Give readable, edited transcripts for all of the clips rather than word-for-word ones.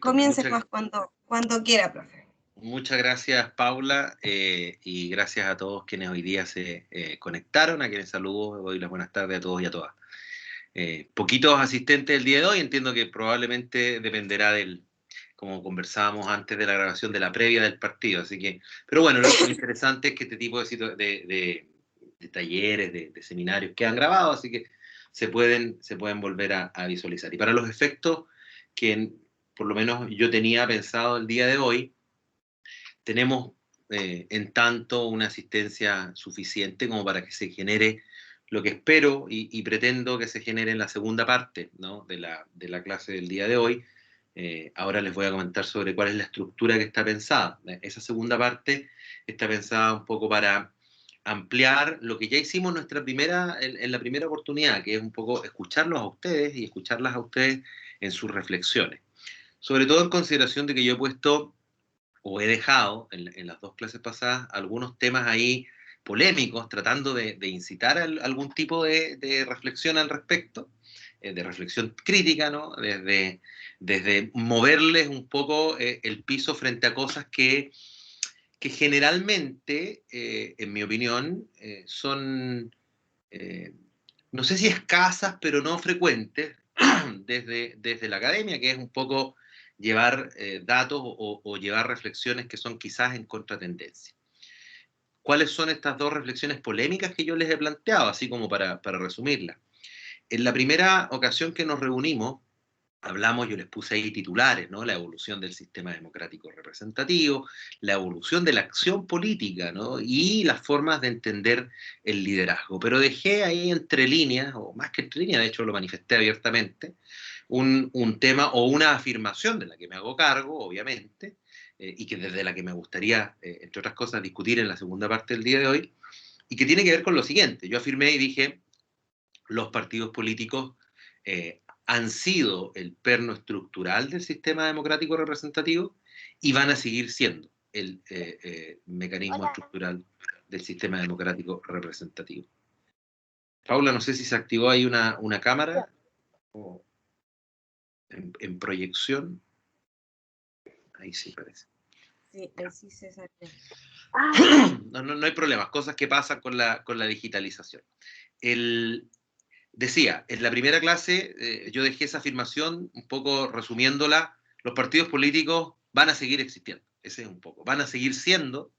Comience Muchas, más cuando quiera, profe. muchas gracias, Paula, y gracias a todos quienes hoy día se conectaron, a quienes saludo, doy las buenas tardes a todos y a todas. Poquitos asistentes el día de hoy, entiendo que probablemente dependerá del, como conversábamos antes de la grabación, de la previa del partido, así que, pero bueno, lo interesante es que este tipo de talleres, de seminarios quedan grabados, así que se pueden volver a visualizar. Y para los efectos que por lo menos yo tenía pensado el día de hoy, tenemos en tanto una asistencia suficiente como para que se genere lo que espero y pretendo que se genere en la segunda parte, ¿no?, de la clase del día de hoy. Ahora les voy a comentar sobre cuál es la estructura que está pensada. Esa segunda parte está pensada un poco para ampliar lo que ya hicimos en la primera oportunidad, que es un poco escucharlos a ustedes y escucharlas a ustedes en sus reflexiones. Sobre todo en consideración de que yo he puesto o he dejado en las dos clases pasadas algunos temas ahí polémicos, tratando de incitar a algún tipo de reflexión al respecto, de reflexión crítica, ¿no? Desde moverles un poco el piso frente a cosas que generalmente, en mi opinión, son, eh, no sé si escasas, pero no frecuentes, desde la academia, que es un poco llevar datos o llevar reflexiones que son quizás en contratendencia. ¿Cuáles son estas dos reflexiones polémicas que yo les he planteado, así como para resumirlas? En la primera ocasión que nos reunimos, hablamos, yo les puse ahí titulares, ¿no? La evolución del sistema democrático representativo, la evolución de la acción política, ¿no? Y las formas de entender el liderazgo. Pero dejé ahí entre líneas, o más que entre líneas, de hecho lo manifesté abiertamente, un tema o una afirmación de la que me hago cargo, obviamente, y que desde la que me gustaría, entre otras cosas, discutir en la segunda parte del día de hoy, y que tiene que ver con lo siguiente. Yo afirmé y dije, los partidos políticos han sido el perno estructural del sistema democrático representativo y van a seguir siendo el mecanismo estructural del sistema democrático representativo. Paula, no sé si se activó ahí una cámara o en proyección. Ahí sí parece. Sí, ahí sí se salió. No hay problemas, cosas que pasan con la digitalización. Decía, en la primera clase yo dejé esa afirmación un poco resumiéndola, los partidos políticos van a seguir existiendo, ese es un poco, van a seguir siendo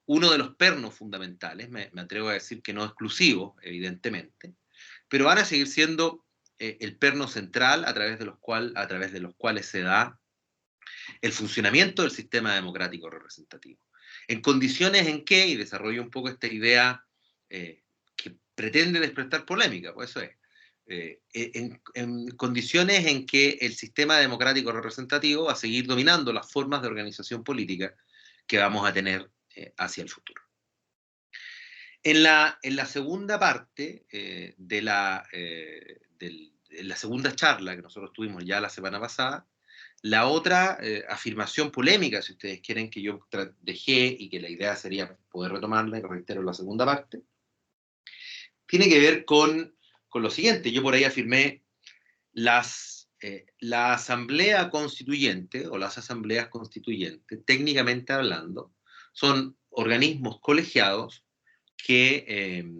uno de los pernos fundamentales, me atrevo a decir que no exclusivo, evidentemente, pero van a seguir siendo el perno central a través de los cuales se da el funcionamiento del sistema democrático representativo. En condiciones en que, y desarrollo un poco esta idea que pretende despertar polémica, pues eso es, en condiciones en que el sistema democrático representativo va a seguir dominando las formas de organización política que vamos a tener hacia el futuro. En la segunda parte en la segunda charla que nosotros tuvimos ya la semana pasada, la otra afirmación polémica, si ustedes quieren, que yo dejé y que la idea sería poder retomarla, y reitero la segunda parte, tiene que ver con lo siguiente. Yo por ahí afirmé la asamblea constituyente o las asambleas constituyentes, técnicamente hablando, son organismos colegiados que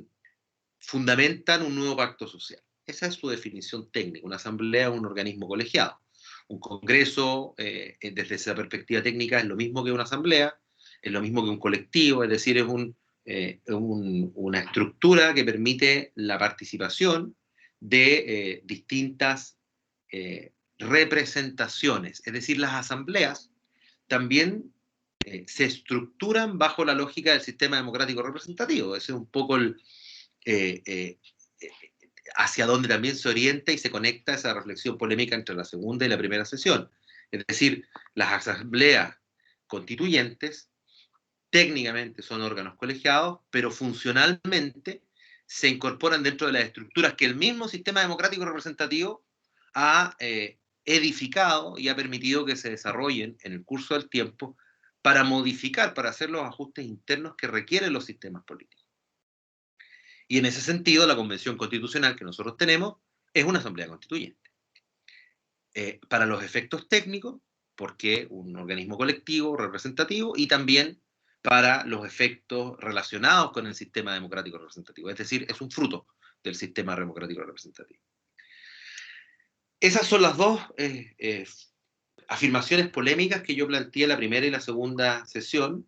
fundamentan un nuevo pacto social. Esa es su definición técnica. Una asamblea es un organismo colegiado. Un congreso, desde esa perspectiva técnica, es lo mismo que una asamblea, es lo mismo que un colectivo, es decir, es una estructura que permite la participación de distintas representaciones. Es decir, las asambleas también se estructuran bajo la lógica del sistema democrático representativo. Ese es un poco eh, eh, hacia donde también se orienta y se conecta esa reflexión polémica entre la segunda y la primera sesión. Es decir, las asambleas constituyentes técnicamente son órganos colegiados, pero funcionalmente se incorporan dentro de las estructuras que el mismo sistema democrático representativo ha edificado y ha permitido que se desarrollen en el curso del tiempo para modificar, para hacer los ajustes internos que requieren los sistemas políticos. Y en ese sentido, la Convención Constitucional que nosotros tenemos es una asamblea constituyente. Para los efectos técnicos, porque un organismo colectivo, representativo, y también para los efectos relacionados con el sistema democrático representativo. Es decir, es un fruto del sistema democrático representativo. Esas son las dos afirmaciones polémicas que yo planteé en la primera y la segunda sesión,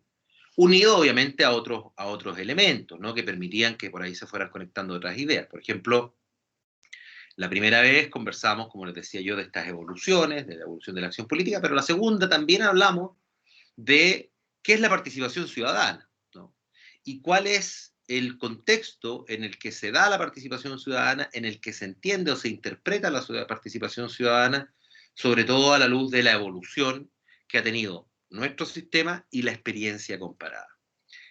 unido obviamente a otros elementos, ¿no?, que permitían que por ahí se fueran conectando otras ideas. Por ejemplo, la primera vez conversamos, como les decía yo, de estas evoluciones, de la evolución de la acción política, pero la segunda también hablamos de qué es la participación ciudadana, ¿no?, y cuál es el contexto en el que se da la participación ciudadana, en el que se entiende o se interpreta la participación ciudadana, sobre todo a la luz de la evolución que ha tenido nuestro sistema y la experiencia comparada.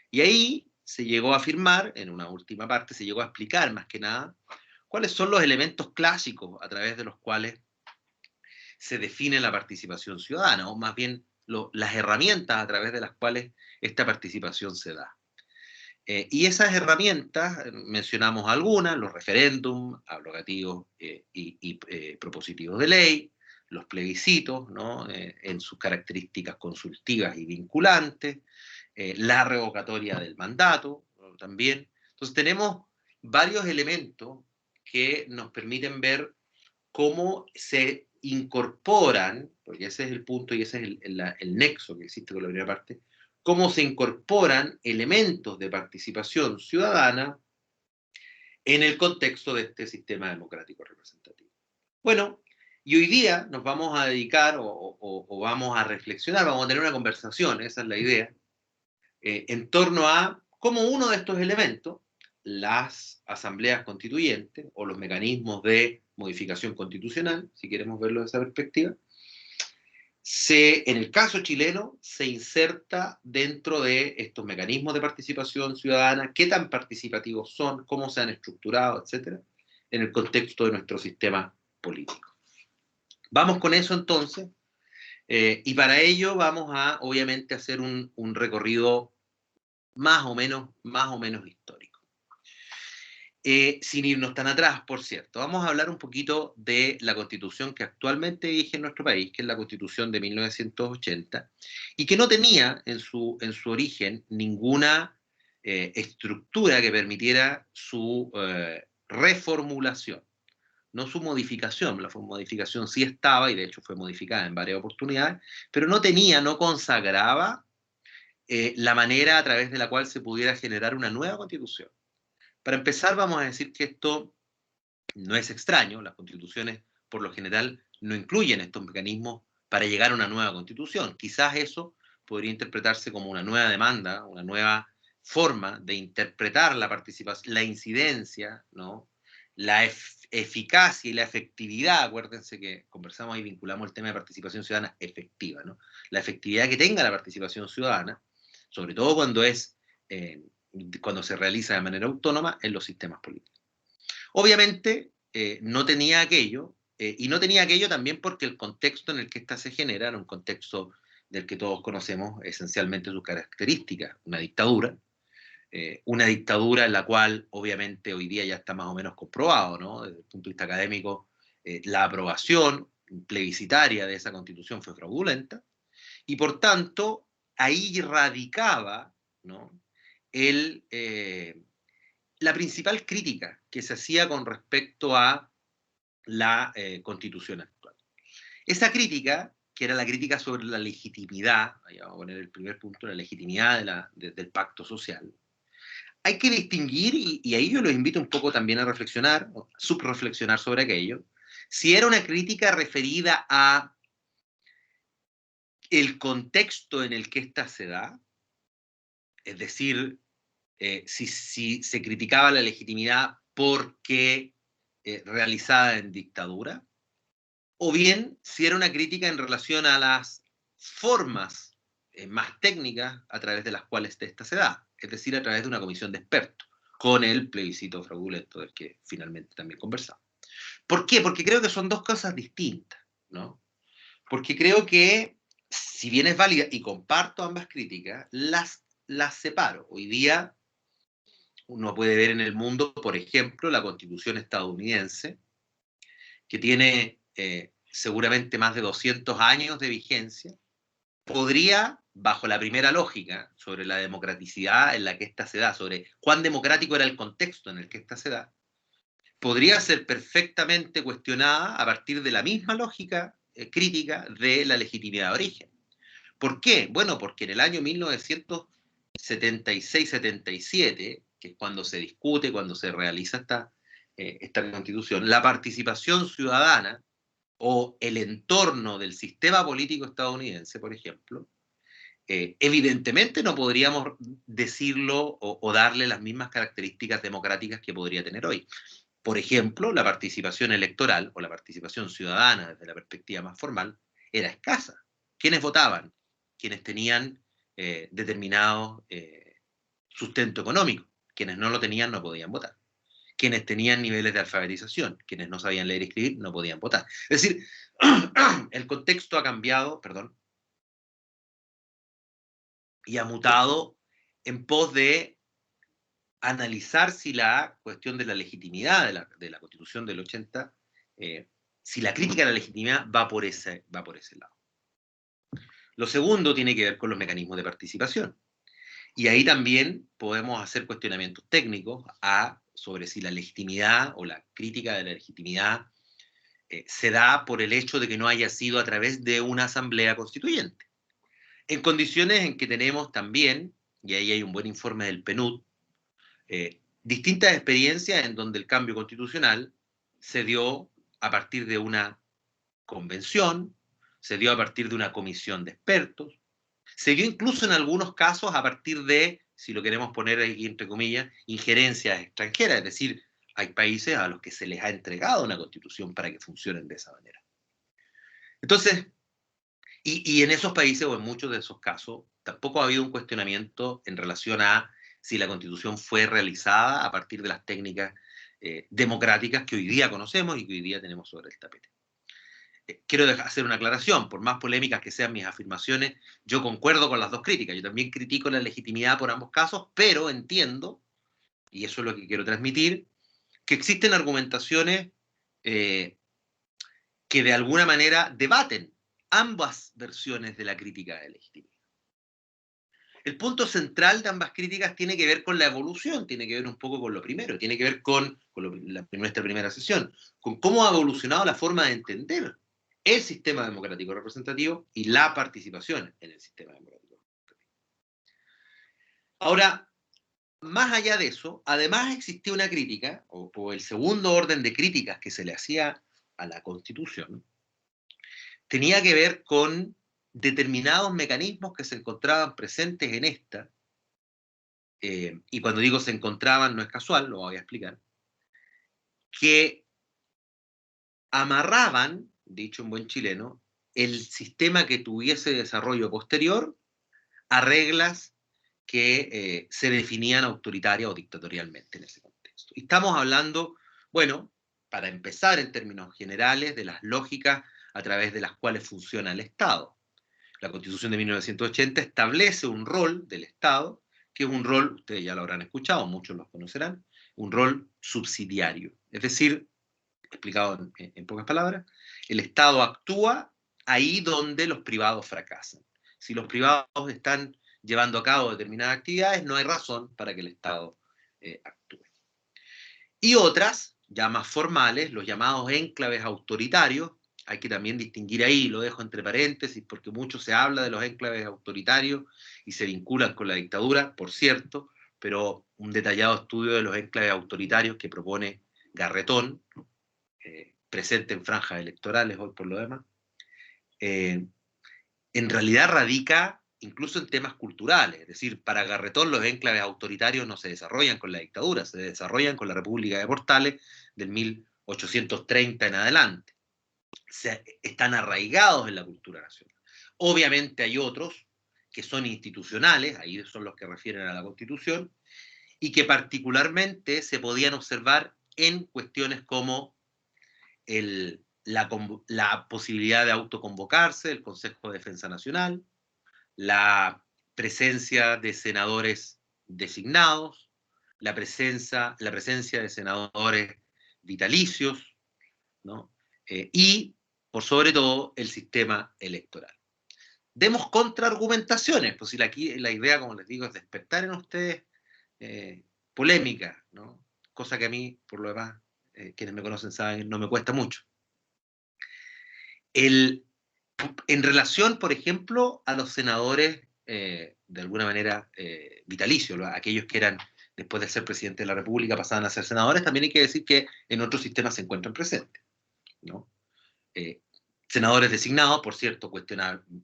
Y ahí se llegó a afirmar, en una última parte, se llegó a explicar más que nada cuáles son los elementos clásicos a través de los cuales se define la participación ciudadana, o más bien las herramientas a través de las cuales esta participación se da. Y esas herramientas, mencionamos algunas: los referéndums, abrogativos y propositivos de ley, los plebiscitos, ¿no?, en sus características consultivas y vinculantes, la revocatoria del mandato, ¿no?, también. Entonces tenemos varios elementos que nos permiten ver cómo se incorporan, porque ese es el punto y ese es el nexo que existe con la primera parte, cómo se incorporan elementos de participación ciudadana en el contexto de este sistema democrático representativo. Bueno, y hoy día nos vamos a dedicar o vamos a reflexionar, vamos a tener una conversación, esa es la idea, en torno a cómo uno de estos elementos, las asambleas constituyentes o los mecanismos de modificación constitucional, si queremos verlo desde esa perspectiva, en el caso chileno, se inserta dentro de estos mecanismos de participación ciudadana, qué tan participativos son, cómo se han estructurado, etcétera, en el contexto de nuestro sistema político. Vamos con eso entonces, y para ello vamos a, obviamente, hacer un recorrido más o menos histórico. Sin irnos tan atrás, por cierto, vamos a hablar un poquito de la Constitución que actualmente rige en nuestro país, que es la Constitución de 1980, y que no tenía en su origen ninguna estructura que permitiera su reformulación, no su modificación. La modificación sí estaba, y de hecho fue modificada en varias oportunidades, pero no consagraba la manera a través de la cual se pudiera generar una nueva Constitución. Para empezar, vamos a decir que esto no es extraño. Las constituciones, por lo general, no incluyen estos mecanismos para llegar a una nueva constitución. Quizás eso podría interpretarse como una nueva demanda, una nueva forma de interpretar la participación, la incidencia, ¿no?, la eficacia y la efectividad. Acuérdense que conversamos y vinculamos el tema de participación ciudadana efectiva, ¿no?, la efectividad que tenga la participación ciudadana, sobre todo cuando se realiza de manera autónoma en los sistemas políticos. Obviamente no tenía aquello, y no tenía aquello también porque el contexto en el que ésta se genera era un contexto del que todos conocemos esencialmente sus características: una dictadura en la cual obviamente hoy día ya está más o menos comprobado, ¿no?, desde el punto de vista académico, la aprobación plebiscitaria de esa constitución fue fraudulenta, y por tanto ahí radicaba, ¿no?, la principal crítica que se hacía con respecto a la constitución actual. Esa crítica, que era la crítica sobre la legitimidad, ahí vamos a poner el primer punto, la legitimidad del pacto social, hay que distinguir, y ahí yo los invito un poco también a reflexionar, subreflexionar sobre aquello, si era una crítica referida a el contexto en el que ésta se da, es decir, si se criticaba la legitimidad porque realizada en dictadura, o bien si era una crítica en relación a las formas más técnicas a través de las cuales esta se da, es decir, a través de una comisión de expertos, con el plebiscito fraudulento del que finalmente también conversamos. ¿Por qué? Porque creo que son dos cosas distintas, ¿no? Porque creo que, si bien es válida y comparto ambas críticas, las separo. Hoy día uno puede ver en el mundo, por ejemplo, la Constitución estadounidense, que tiene seguramente más de 200 años de vigencia, podría, bajo la primera lógica sobre la democraticidad en la que ésta se da, sobre cuán democrático era el contexto en el que ésta se da, podría ser perfectamente cuestionada a partir de la misma lógica crítica de la legitimidad de origen. ¿Por qué? Bueno, porque en el año 1976-77, que es cuando se discute, cuando se realiza esta constitución, la participación ciudadana o el entorno del sistema político estadounidense, por ejemplo, evidentemente no podríamos decirlo o darle las mismas características democráticas que podría tener hoy. Por ejemplo, la participación electoral o la participación ciudadana desde la perspectiva más formal era escasa. ¿Quiénes votaban? Quienes tenían determinado sustento económico. Quienes no lo tenían no podían votar. Quienes tenían niveles de alfabetización, quienes no sabían leer y escribir, no podían votar. Es decir, el contexto ha cambiado, perdón, y ha mutado en pos de analizar si la cuestión de la legitimidad de la Constitución del 80, si la crítica a la legitimidad va por ese lado. Lo segundo tiene que ver con los mecanismos de participación. Y ahí también podemos hacer cuestionamientos técnicos sobre si la legitimidad o la crítica de la legitimidad se da por el hecho de que no haya sido a través de una asamblea constituyente. En condiciones en que tenemos también, y ahí hay un buen informe del PNUD, distintas experiencias en donde el cambio constitucional se dio a partir de una convención, se dio a partir de una comisión de expertos, se dio incluso en algunos casos a partir de, si lo queremos poner aquí entre comillas, injerencias extranjeras, es decir, hay países a los que se les ha entregado una constitución para que funcionen de esa manera. Entonces, y en esos países o en muchos de esos casos, tampoco ha habido un cuestionamiento en relación a si la constitución fue realizada a partir de las técnicas democráticas que hoy día conocemos y que hoy día tenemos sobre el tapete. Quiero hacer una aclaración, por más polémicas que sean mis afirmaciones, yo concuerdo con las dos críticas, yo también critico la legitimidad por ambos casos, pero entiendo, y eso es lo que quiero transmitir, que existen argumentaciones que de alguna manera debaten ambas versiones de la crítica de legitimidad. El punto central de ambas críticas tiene que ver con la evolución, tiene que ver un poco con lo primero, tiene que ver con nuestra primera sesión, con cómo ha evolucionado la forma de entender el sistema democrático representativo y la participación en el sistema democrático representativo. Ahora, más allá de eso, además existía una crítica, o el segundo orden de críticas que se le hacía a la Constitución, tenía que ver con determinados mecanismos que se encontraban presentes en esta, y cuando digo se encontraban no es casual, lo voy a explicar, que amarraban, dicho en buen chileno, el sistema que tuviese desarrollo posterior a reglas que se definían autoritaria o dictatorialmente en ese contexto. Y estamos hablando, bueno, para empezar en términos generales, de las lógicas a través de las cuales funciona el Estado. La Constitución de 1980 establece un rol del Estado, que es un rol, ustedes ya lo habrán escuchado, muchos lo conocerán, un rol subsidiario. Es decir, explicado en pocas palabras, el Estado actúa ahí donde los privados fracasan. Si los privados están llevando a cabo determinadas actividades, no hay razón para que el Estado actúe. Y otras, ya más formales, los llamados enclaves autoritarios, hay que también distinguir ahí, lo dejo entre paréntesis, porque mucho se habla de los enclaves autoritarios y se vinculan con la dictadura, por cierto, pero un detallado estudio de los enclaves autoritarios que propone Garretón, presente en franjas electorales hoy por lo demás, en realidad radica incluso en temas culturales. Es decir, para Garretón los enclaves autoritarios no se desarrollan con la dictadura, se desarrollan con la República de Portales del 1830 en adelante. Están arraigados en la cultura nacional. Obviamente hay otros que son institucionales, ahí son los que refieren a la Constitución, y que particularmente se podían observar en cuestiones como la posibilidad de autoconvocarse, el Consejo de Defensa Nacional, la presencia de senadores designados, la presencia de senadores vitalicios, ¿no? Y por sobre todo el sistema electoral. Demos contraargumentaciones, pues si la idea, como les digo, es despertar en ustedes polémica, ¿no? Cosa que a mí, por lo demás, quienes me conocen saben, no me cuesta mucho. En relación, por ejemplo, a los senadores, de alguna manera, vitalicios, aquellos que eran, después de ser presidente de la República, pasaban a ser senadores, también hay que decir que en otros sistemas se encuentran presentes, ¿no? Senadores designados, por cierto,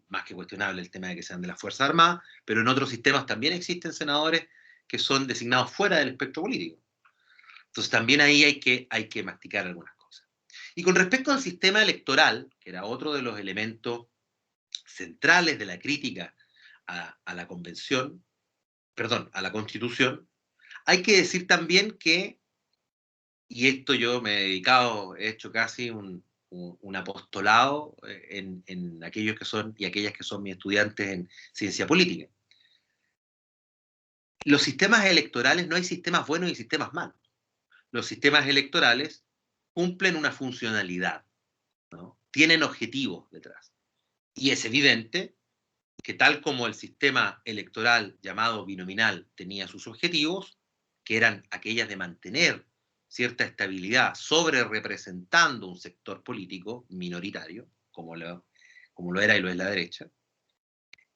más que cuestionable el tema de que sean de las Fuerzas Armadas, pero en otros sistemas también existen senadores que son designados fuera del espectro político. Entonces también ahí hay que masticar algunas cosas. Y con respecto al sistema electoral, que era otro de los elementos centrales de la crítica a la convención, perdón, a la constitución, hay que decir también que, y esto yo me he dedicado, he hecho casi un apostolado en aquellos que son y aquellas que son mis estudiantes en ciencia política. Los sistemas electorales, no hay sistemas buenos y sistemas malos. Los sistemas electorales cumplen una funcionalidad, ¿no? Tienen objetivos detrás. Y es evidente que tal como el sistema electoral llamado binominal tenía sus objetivos, que eran aquellas de mantener cierta estabilidad sobre representando un sector político minoritario, como lo era y lo es la derecha,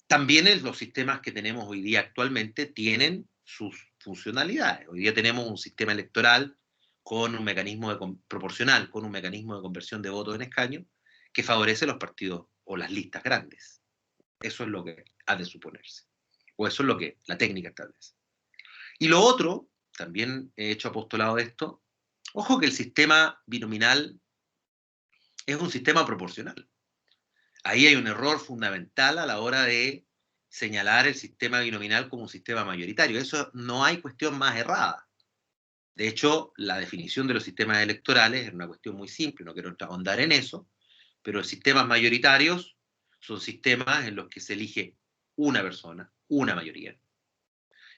también los sistemas que tenemos hoy día actualmente tienen sus funcionalidades. Hoy día tenemos un sistema electoral con un mecanismo proporcional, con un mecanismo de conversión de votos en escaño, que favorece los partidos o las listas grandes. Eso es lo que ha de suponerse. O eso es lo que la técnica establece. Y lo otro, también he hecho apostolado de esto, ojo que el sistema binominal es un sistema proporcional. Ahí hay un error fundamental a la hora de señalar el sistema binominal como un sistema mayoritario. Eso no hay cuestión más errada. De hecho, la definición de los sistemas electorales es una cuestión muy simple, no quiero ahondar en eso, pero los sistemas mayoritarios son sistemas en los que se elige una persona, una mayoría.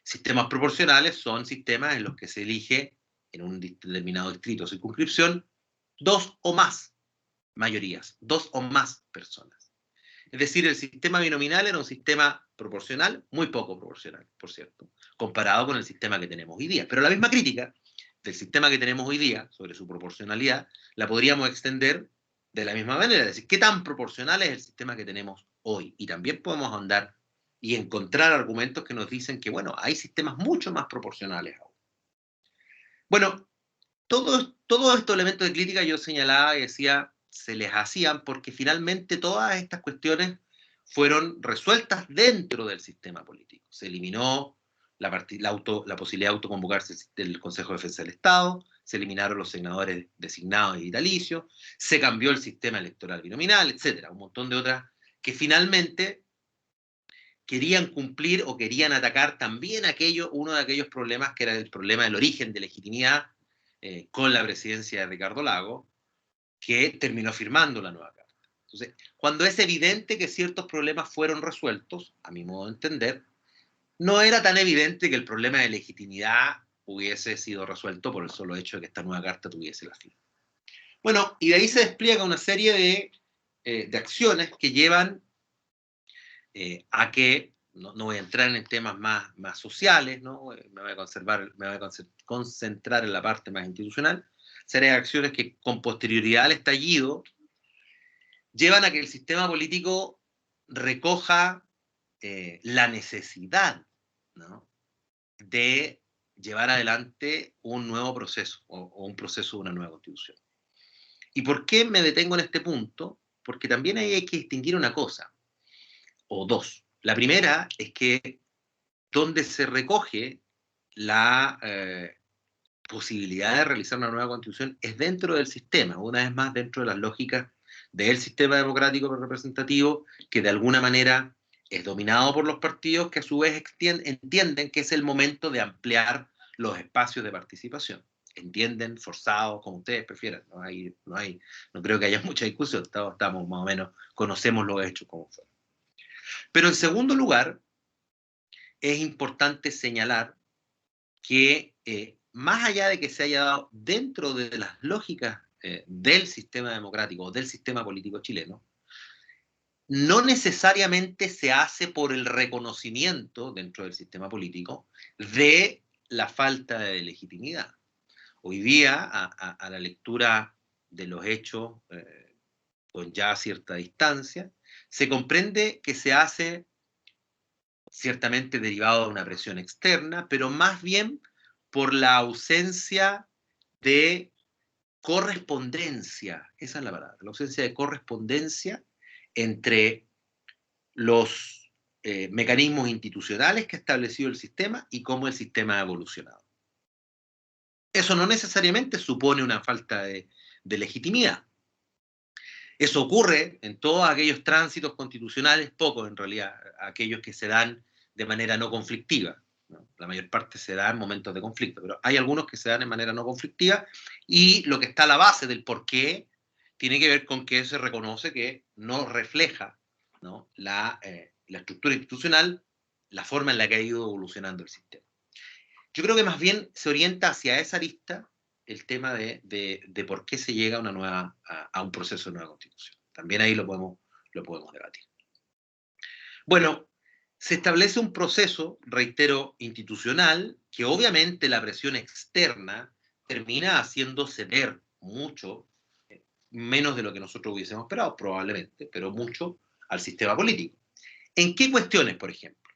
Sistemas proporcionales son sistemas en los que se elige en un determinado distrito o circunscripción dos o más mayorías, dos o más personas. Es decir, el sistema binominal era un sistema proporcional, muy poco proporcional, por cierto, comparado con el sistema que tenemos hoy día. Pero la misma crítica del sistema que tenemos hoy día sobre su proporcionalidad la podríamos extender de la misma manera. Es decir, ¿qué tan proporcional es el sistema que tenemos hoy? Y también podemos ahondar y encontrar argumentos que nos dicen que, bueno, hay sistemas mucho más proporcionales aún. Bueno, todos estos elementos de crítica yo señalaba y decía, se les hacían porque finalmente todas estas cuestiones fueron resueltas dentro del sistema político. Se eliminó la posibilidad de autoconvocarse del Consejo de Defensa del Estado, se eliminaron los senadores designados y vitalicios, se cambió el sistema electoral binominal, etcétera, un montón de otras que finalmente querían cumplir o querían atacar también uno de aquellos problemas que era el problema del origen de legitimidad con la presidencia de Ricardo Lagos, que terminó firmando la nueva carta. Entonces, cuando es evidente que ciertos problemas fueron resueltos, a mi modo de entender, no era tan evidente que el problema de legitimidad hubiese sido resuelto por el solo hecho de que esta nueva carta tuviese la firma. Bueno, y de ahí se despliega una serie de acciones que llevan a que, no voy a entrar en temas más sociales, ¿no? Me voy a concentrar en la parte más institucional, serie de acciones que con posterioridad al estallido llevan a que el sistema político recoja la necesidad, ¿no?, de llevar adelante un nuevo proceso o un proceso de una nueva constitución. ¿Y por qué me detengo en este punto? Porque también ahí hay que distinguir una cosa, o dos. La primera es que donde se recoge la posibilidad de realizar una nueva constitución es dentro del sistema, una vez más dentro de las lógicas del sistema democrático representativo, que de alguna manera es dominado por los partidos que a su vez entienden que es el momento de ampliar los espacios de participación. Entienden, forzados, como ustedes prefieran. No creo que haya mucha discusión, estamos más o menos, conocemos los hechos como fueron. Pero en segundo lugar, es importante señalar que más allá de que se haya dado dentro de las lógicas del sistema democrático o del sistema político chileno, no necesariamente se hace por el reconocimiento dentro del sistema político de la falta de legitimidad. Hoy día, a la lectura de los hechos con ya cierta distancia, se comprende que se hace ciertamente derivado de una presión externa, pero más bien por la ausencia de correspondencia, esa es la palabra, la ausencia de correspondencia entre los mecanismos institucionales que ha establecido el sistema y cómo el sistema ha evolucionado. Eso no necesariamente supone una falta de legitimidad. Eso ocurre en todos aquellos tránsitos constitucionales, pocos en realidad, aquellos que se dan de manera no conflictiva, ¿no? La mayor parte se da en momentos de conflicto, pero hay algunos que se dan de manera no conflictiva, y lo que está a la base del por qué tiene que ver con que se reconoce que no refleja, ¿no?, la estructura institucional, la forma en la que ha ido evolucionando el sistema. Yo creo que más bien se orienta hacia esa arista el tema de por qué se llega a un proceso de nueva constitución. También ahí lo podemos debatir. Bueno, se establece un proceso, reitero, institucional, que obviamente la presión externa termina haciendo ceder mucho, menos de lo que nosotros hubiésemos esperado, probablemente, pero mucho al sistema político. ¿En qué cuestiones, por ejemplo?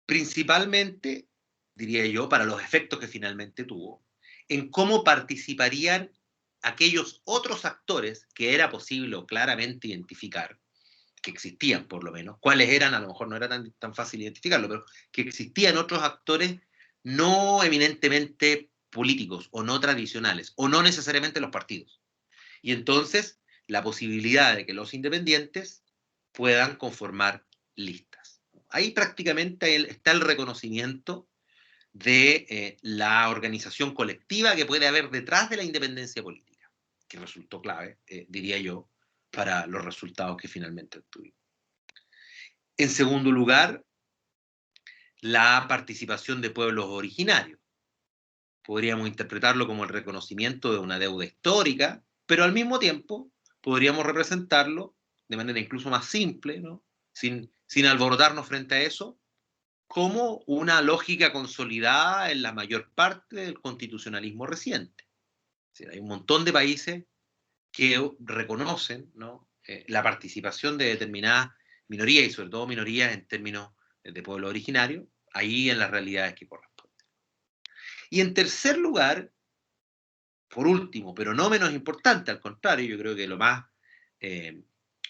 Principalmente, diría yo, para los efectos que finalmente tuvo, en cómo participarían aquellos otros actores que era posible o claramente identificar, que existían por lo menos, cuáles eran, a lo mejor no era tan fácil identificarlo, pero que existían otros actores no eminentemente políticos o no tradicionales, o no necesariamente los partidos. Y entonces, la posibilidad de que los independientes puedan conformar listas. Ahí prácticamente está el reconocimiento de la organización colectiva que puede haber detrás de la independencia política, que resultó clave, diría yo, para los resultados que finalmente obtuvimos. En segundo lugar, la participación de pueblos originarios. Podríamos interpretarlo como el reconocimiento de una deuda histórica, pero al mismo tiempo podríamos representarlo de manera incluso más simple, ¿no?, sin alborotarnos frente a eso, como una lógica consolidada en la mayor parte del constitucionalismo reciente. Es decir, hay un montón de países que reconocen, ¿no?, la participación de determinadas minorías, y sobre todo minorías en términos de pueblo originario, ahí en las realidades que corresponden. Y en tercer lugar, por último, pero no menos importante, al contrario, yo creo que lo más,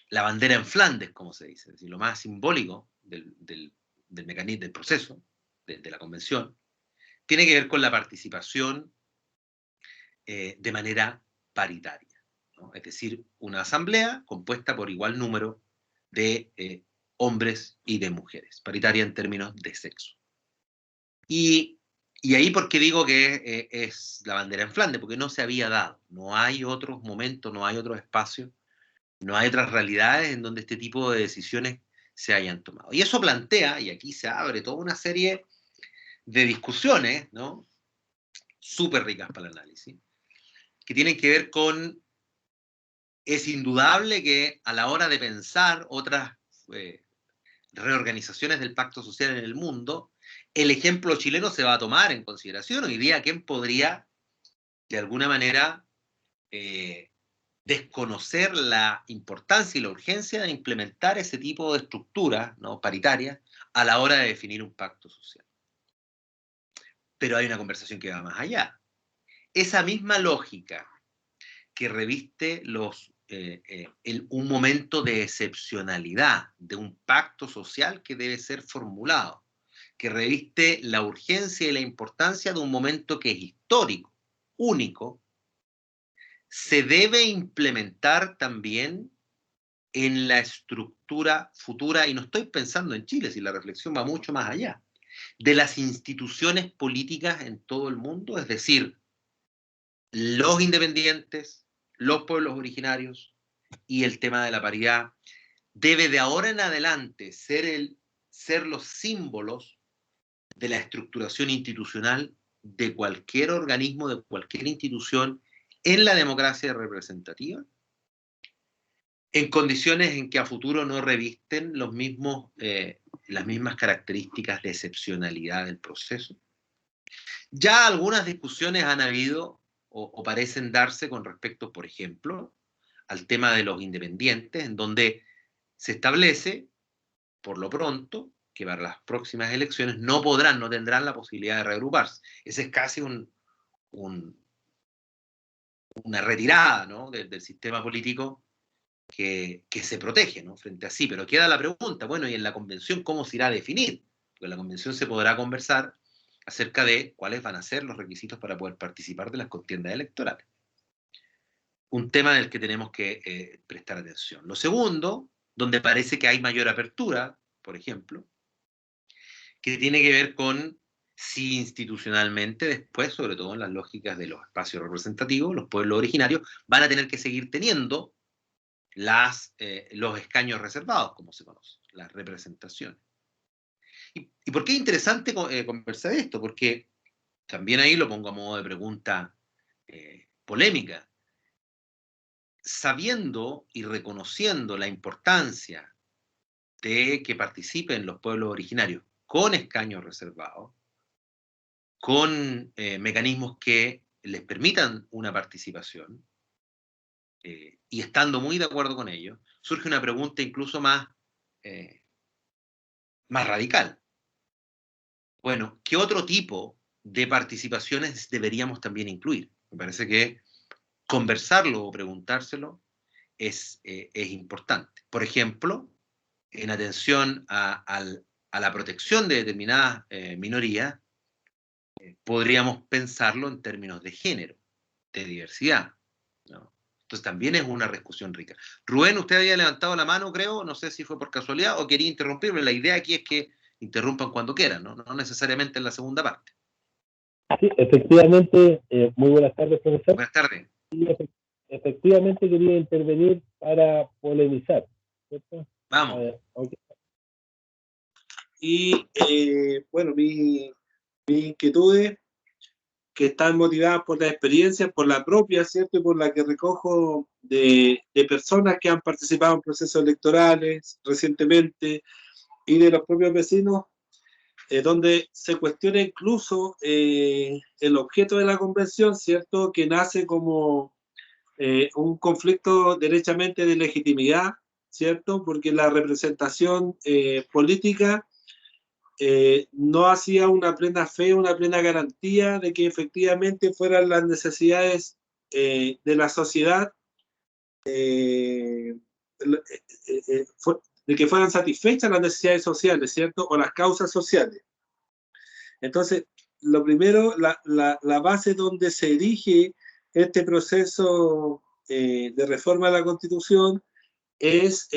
la bandera en Flandes, como se dice, es decir, lo más simbólico del mecanismo, del proceso, de la convención, tiene que ver con la participación de manera paritaria, ¿no? Es decir, una asamblea compuesta por igual número de hombres y de mujeres, paritaria en términos de sexo. Y ahí, ¿por qué digo que es la bandera en Flandes? Porque no se había dado, no hay otros momentos, no hay otros espacios, no hay otras realidades en donde este tipo de decisiones se hayan tomado. Y eso plantea, y aquí se abre toda una serie de discusiones, ¿no?, súper ricas para el análisis, que tienen que ver con, es indudable que a la hora de pensar otras reorganizaciones del pacto social en el mundo, el ejemplo chileno se va a tomar en consideración. Hoy día, ¿quién podría, de alguna manera, desconocer la importancia y la urgencia de implementar ese tipo de estructuras, ¿no?, paritarias a la hora de definir un pacto social? Pero hay una conversación que va más allá. Esa misma lógica que reviste un momento de excepcionalidad, de un pacto social que debe ser formulado, que reviste la urgencia y la importancia de un momento que es histórico, único, se debe implementar también en la estructura futura, y no estoy pensando en Chile, si la reflexión va mucho más allá, de las instituciones políticas en todo el mundo, es decir, los independientes, los pueblos originarios y el tema de la paridad, debe de ahora en adelante ser los símbolos de la estructuración institucional de cualquier organismo, de cualquier institución en la democracia representativa, en condiciones en que a futuro no revisten los mismos, las mismas características de excepcionalidad del proceso. Ya algunas discusiones han habido o parecen darse con respecto, por ejemplo, al tema de los independientes, en donde se establece, por lo pronto, que para las próximas elecciones no tendrán la posibilidad de reagruparse. Ese es casi una retirada, ¿no?, del sistema político que se protege, ¿no?, frente a sí. Pero queda la pregunta, bueno, ¿y en la convención cómo se irá a definir? Porque en la convención se podrá conversar acerca de cuáles van a ser los requisitos para poder participar de las contiendas electorales. Un tema del que tenemos que prestar atención. Lo segundo, donde parece que hay mayor apertura, por ejemplo, que tiene que ver con si institucionalmente después, sobre todo en las lógicas de los espacios representativos, los pueblos originarios van a tener que seguir teniendo los escaños reservados, como se conoce, las representaciones. ¿Y por qué es interesante conversar esto? Porque también ahí lo pongo a modo de pregunta polémica. Sabiendo y reconociendo la importancia de que participen los pueblos originarios con escaños reservados, con mecanismos que les permitan una participación, y estando muy de acuerdo con ello, surge una pregunta incluso más radical. Bueno, ¿qué otro tipo de participaciones deberíamos también incluir? Me parece que conversarlo o preguntárselo es importante. Por ejemplo, en atención a la protección de determinadas minorías, podríamos pensarlo en términos de género, de diversidad, ¿no? Entonces también es una discusión rica. Rubén, usted había levantado la mano, creo, no sé si fue por casualidad o quería interrumpirme. La idea aquí es que interrumpan cuando quieran, no necesariamente en la segunda parte. Sí, efectivamente, muy buenas tardes, profesor. Buenas tardes. Y efectivamente quería intervenir para polemizar, ¿cierto? Vamos. Okay. Y bueno, mis inquietudes, que están motivadas por la experiencia, por la propia, ¿cierto? Y por la que recojo de personas que han participado en procesos electorales recientemente y de los propios vecinos, donde se cuestiona incluso el objeto de la convención, ¿cierto? Que nace como un conflicto derechamente de legitimidad, ¿cierto? Porque la representación política no hacía una plena fe, una plena garantía de que efectivamente fueran las necesidades de la sociedad, de que fueran satisfechas las necesidades sociales, ¿cierto? O las causas sociales. Entonces, lo primero, la base donde se erige este proceso de reforma de la Constitución es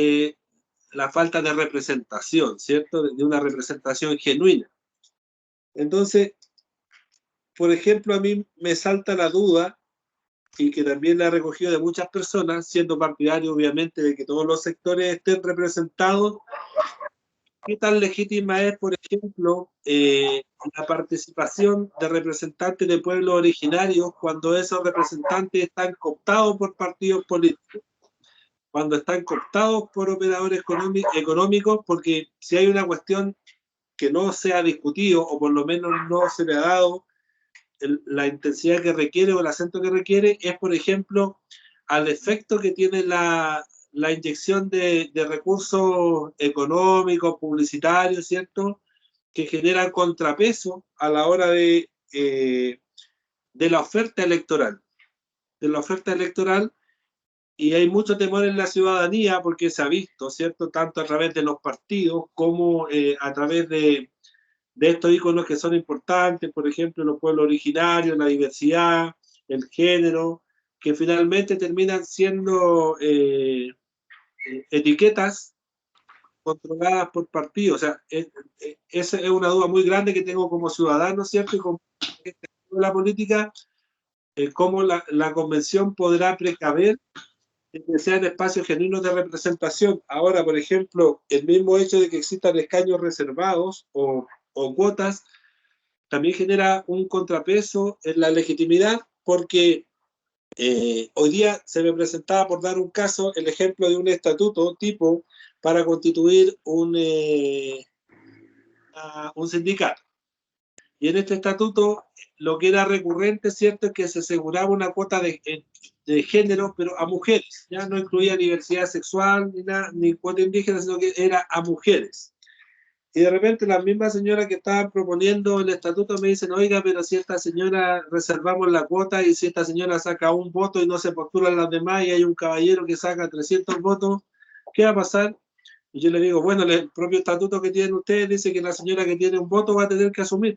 la falta de representación, ¿cierto? De una representación genuina. Entonces, por ejemplo, a mí me salta la duda, y que también la he recogido de muchas personas, siendo partidario obviamente de que todos los sectores estén representados, ¿qué tan legítima es, por ejemplo, la participación de representantes de pueblos originarios cuando esos representantes están cooptados por partidos políticos? Cuando están cooptados por operadores económicos, porque si hay una cuestión que no se ha discutido, o por lo menos no se le ha dado la intensidad que requiere o el acento que requiere, es, por ejemplo, al efecto que tiene la inyección de recursos económicos, publicitarios, ¿cierto?, que generan contrapeso a la hora de la oferta electoral. De la oferta electoral, y hay mucho temor en la ciudadanía porque se ha visto, ¿cierto?, tanto a través de los partidos como a través de estos íconos que son importantes, por ejemplo, los pueblos originarios, la diversidad, el género, que finalmente terminan siendo etiquetas controladas por partidos. O sea, esa es una duda muy grande que tengo como ciudadano, ¿cierto? Y como la política, cómo la convención podrá precaver que sean espacios genuinos de representación. Ahora, por ejemplo, el mismo hecho de que existan escaños reservados o cuotas, también genera un contrapeso en la legitimidad, porque hoy día se me presentaba, por dar un caso, el ejemplo de un estatuto tipo para constituir un sindicato. Y en este estatuto lo que era recurrente, ¿cierto?, es que se aseguraba una cuota de género, pero a mujeres. Ya no incluía diversidad sexual ni nada, ni cuota indígena, sino que era a mujeres. Y de repente las mismas señoras que estaban proponiendo el estatuto me dicen, oiga, pero si esta señora reservamos la cuota y si esta señora saca un voto y no se postulan las demás y hay un caballero que saca 300 votos, ¿qué va a pasar? Y yo le digo, bueno, el propio estatuto que tienen ustedes dice que la señora que tiene un voto va a tener que asumir.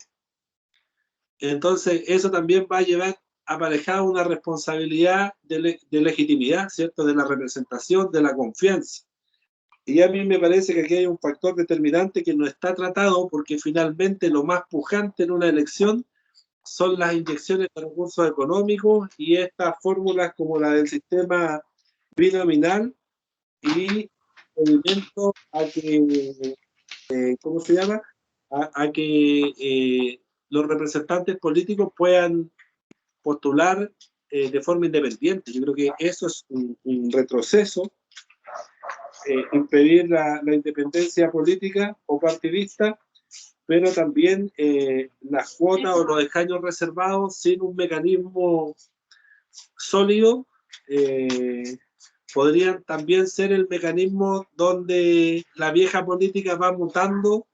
Entonces, eso también va a llevar aparejada una responsabilidad de legitimidad, ¿cierto? De la representación, de la confianza. Y a mí me parece que aquí hay un factor determinante que no está tratado, porque finalmente lo más pujante en una elección son las inyecciones de recursos económicos y estas fórmulas como la del sistema binominal y movimiento a que, ¿cómo se llama? A que los representantes políticos puedan postular de forma independiente. Yo creo que eso es un retroceso, impedir la independencia política o partidista, pero también las cuotas o los escaños reservados sin un mecanismo sólido podrían también ser el mecanismo donde la vieja política va mutando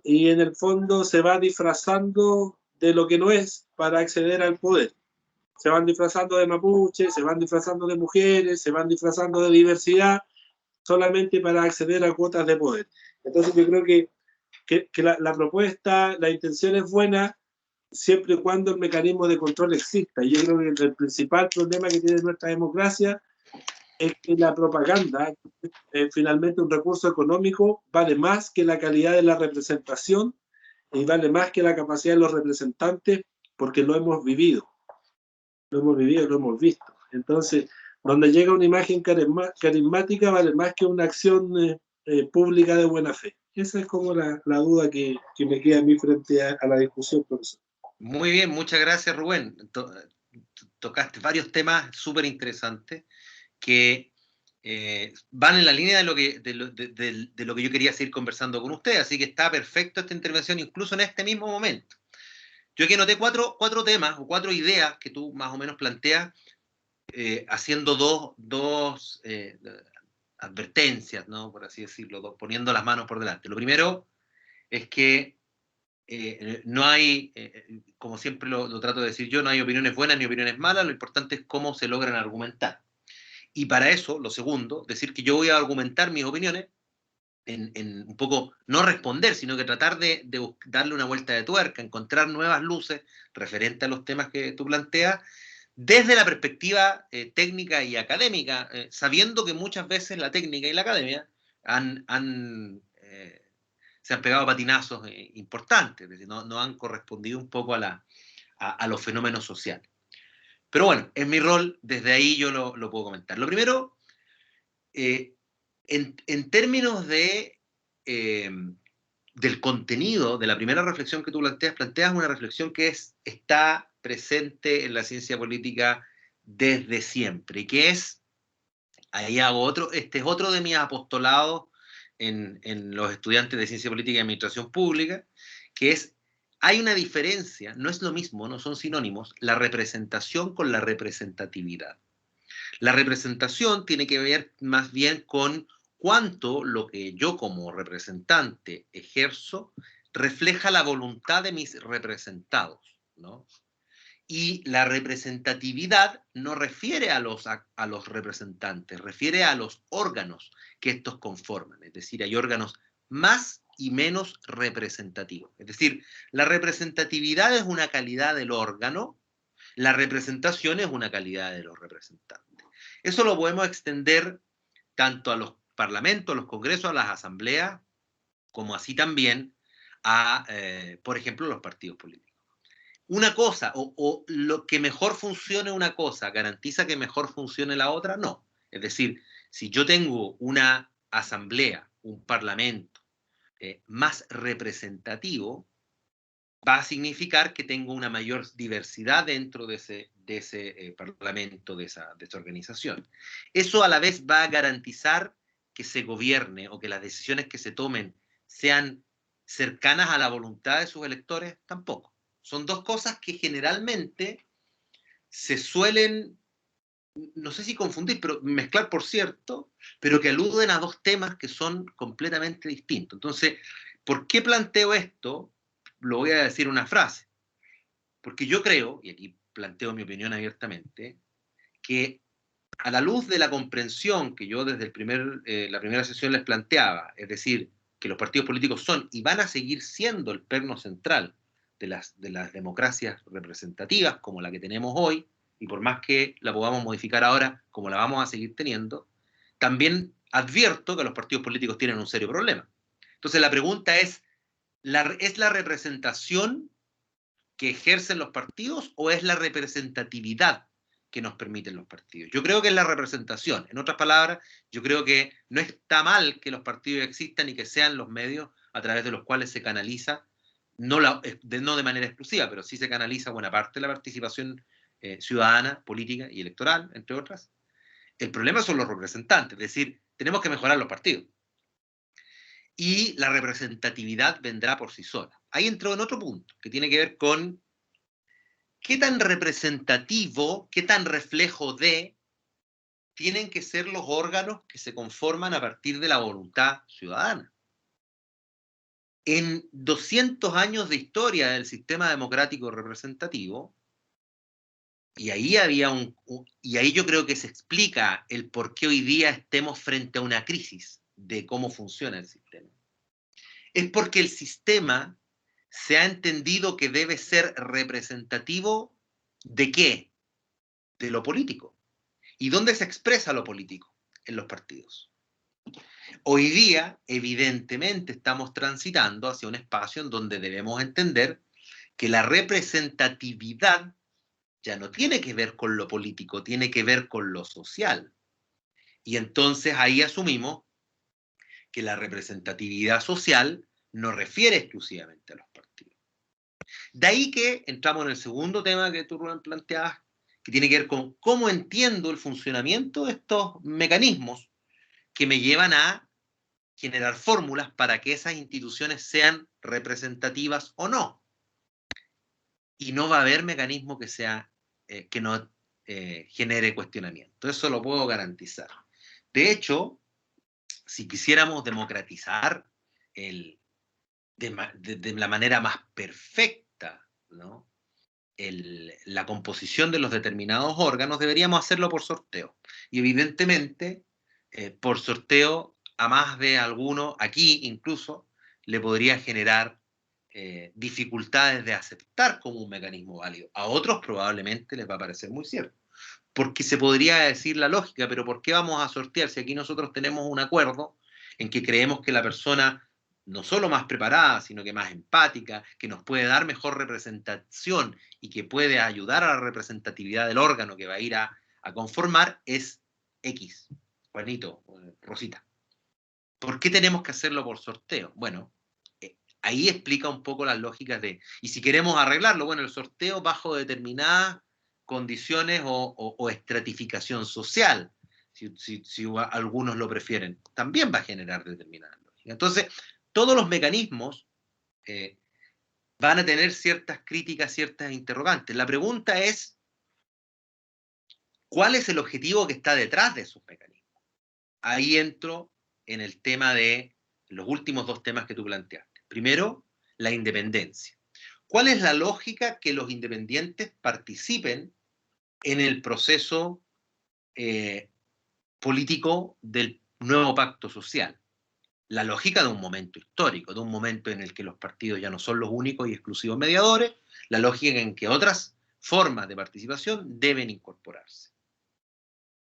y en el fondo se va disfrazando de lo que no es para acceder al poder. Se van disfrazando de mapuche, se van disfrazando de mujeres, se van disfrazando de diversidad, solamente para acceder a cuotas de poder. Entonces yo creo que la propuesta, la intención es buena, siempre y cuando el mecanismo de control exista. Y yo creo que el principal problema que tiene nuestra democracia es que la propaganda, finalmente un recurso económico, vale más que la calidad de la representación y vale más que la capacidad de los representantes, porque lo hemos vivido, lo hemos visto. Entonces, donde llega una imagen carismática, vale más que una acción pública de buena fe. Esa es como la duda que me queda a mí frente a la discusión, profesor. Muy bien, muchas gracias, Rubén. Tocaste varios temas súper interesantes que van en la línea de lo que yo quería seguir conversando con usted, así que está perfecto esta intervención, incluso en este mismo momento. Yo aquí noté cuatro temas o 4 ideas que tú más o menos planteas, haciendo dos advertencias, ¿no? Por así decirlo, poniendo las manos por delante. Lo primero es que no hay, como siempre lo trato de decir yo, no hay opiniones buenas ni opiniones malas, lo importante es cómo se logran argumentar. Y para eso, lo segundo, decir que yo voy a argumentar mis opiniones en un poco, no responder, sino que tratar de darle una vuelta de tuerca, encontrar nuevas luces referente a los temas que tú planteas, desde la perspectiva técnica y académica, sabiendo que muchas veces la técnica y la academia se han pegado patinazos importantes, es decir, no han correspondido un poco a los fenómenos sociales. Pero bueno, en mi rol, desde ahí yo lo puedo comentar. Lo primero, en términos del contenido, de la primera reflexión que tú planteas una reflexión que está presente en la ciencia política desde siempre, y que es, ahí hago este es otro de mis apostolados en los estudiantes de ciencia política y administración pública, que es, hay una diferencia, no es lo mismo, no son sinónimos, la representación con la representatividad. La representación tiene que ver más bien con cuánto lo que yo como representante ejerzo refleja la voluntad de mis representados, ¿no? Y la representatividad no refiere a los representantes, refiere a los órganos que estos conforman. Es decir, hay órganos más y menos representativos. Es decir, la representatividad es una calidad del órgano, la representación es una calidad de los representantes. Eso lo podemos extender tanto a los parlamentos, a los congresos, a las asambleas, como así también a, por ejemplo, los partidos políticos. Una cosa, o lo que mejor funcione una cosa, ¿garantiza que mejor funcione la otra? No. Es decir, si yo tengo una asamblea, un parlamento más representativo, va a significar que tengo una mayor diversidad dentro de ese parlamento, de esa organización. Eso a la vez va a garantizar que se gobierne o que las decisiones que se tomen sean cercanas a la voluntad de sus electores, tampoco. Son dos cosas que generalmente se suelen, no sé si confundir, pero mezclar, por cierto, pero que aluden a dos temas que son completamente distintos. Entonces, ¿por qué planteo esto? Lo voy a decir una frase. Porque yo creo, y aquí planteo mi opinión abiertamente, que a la luz de la comprensión que yo desde la primera sesión les planteaba, es decir, que los partidos políticos son y van a seguir siendo el perno central de las democracias representativas como la que tenemos hoy, y por más que la podamos modificar ahora, como la vamos a seguir teniendo, también advierto que los partidos políticos tienen un serio problema. Entonces la pregunta es la representación que ejercen los partidos o es la representatividad que nos permiten los partidos? Yo creo que es la representación. En otras palabras, yo creo que no está mal que los partidos existan y que sean los medios a través de los cuales se canaliza, no de manera exclusiva, pero sí se canaliza buena parte de la participación ciudadana, política y electoral, entre otras. El problema son los representantes, es decir, tenemos que mejorar los partidos. Y la representatividad vendrá por sí sola. Ahí entró en otro punto, que tiene que ver con qué tan representativo, qué tan reflejo de tienen que ser los órganos que se conforman a partir de la voluntad ciudadana. En 200 años de historia del sistema democrático representativo, y ahí y ahí yo creo que se explica el por qué hoy día estemos frente a una crisis de cómo funciona el sistema. Es porque el sistema se ha entendido que debe ser representativo ¿de qué? De lo político. ¿Y dónde se expresa lo político? En los partidos. Hoy día, evidentemente, estamos transitando hacia un espacio en donde debemos entender que la representatividad ya no tiene que ver con lo político, tiene que ver con lo social. Y entonces ahí asumimos que la representatividad social no refiere exclusivamente a los partidos. De ahí que entramos en el segundo tema que tú, Rubén, planteabas, que tiene que ver con cómo entiendo el funcionamiento de estos mecanismos que me llevan a generar fórmulas para que esas instituciones sean representativas o no. Y no va a haber mecanismo que no genere cuestionamiento. Eso lo puedo garantizar. De hecho, si quisiéramos democratizar de la manera más perfecta, ¿no?, la composición de los determinados órganos, deberíamos hacerlo por sorteo. Y evidentemente, por sorteo, a más de alguno, aquí incluso, le podría generar dificultades de aceptar como un mecanismo válido. A otros probablemente les va a parecer muy cierto. Porque se podría decir la lógica, pero ¿por qué vamos a sortear si aquí nosotros tenemos un acuerdo en que creemos que la persona no solo más preparada, sino que más empática, que nos puede dar mejor representación y que puede ayudar a la representatividad del órgano que va a ir a conformar, es X, Juanito, Rosita? ¿Por qué tenemos que hacerlo por sorteo? Bueno, ahí explica un poco las lógicas y si queremos arreglarlo, bueno, el sorteo bajo determinadas condiciones o estratificación social, si algunos lo prefieren, también va a generar determinadas lógicas. Entonces, todos los mecanismos van a tener ciertas críticas, ciertas interrogantes. La pregunta es, ¿cuál es el objetivo que está detrás de esos mecanismos? Ahí entro en el tema de los últimos dos temas que tú planteaste. Primero, la independencia. ¿Cuál es la lógica que los independientes participen en el proceso político del nuevo pacto social? La lógica de un momento histórico, de un momento en el que los partidos ya no son los únicos y exclusivos mediadores, la lógica en que otras formas de participación deben incorporarse.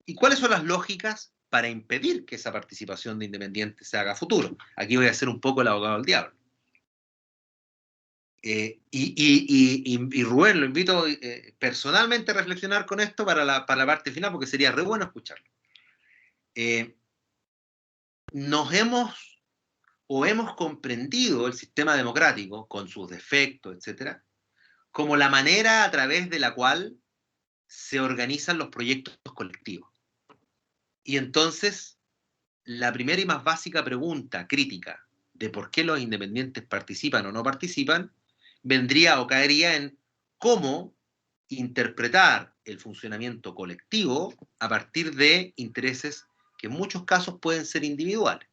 ¿Y cuáles son las lógicas para impedir que esa participación de independientes se haga a futuro? Aquí voy a ser un poco el abogado del diablo. Y Rubén, lo invito personalmente a reflexionar con esto para la parte final, porque sería re bueno escucharlo. Nos hemos o hemos comprendido el sistema democrático, con sus defectos, etcétera, como la manera a través de la cual se organizan los proyectos colectivos. Y entonces, la primera y más básica pregunta crítica de por qué los independientes participan o no participan, vendría o caería en cómo interpretar el funcionamiento colectivo a partir de intereses que en muchos casos pueden ser individuales.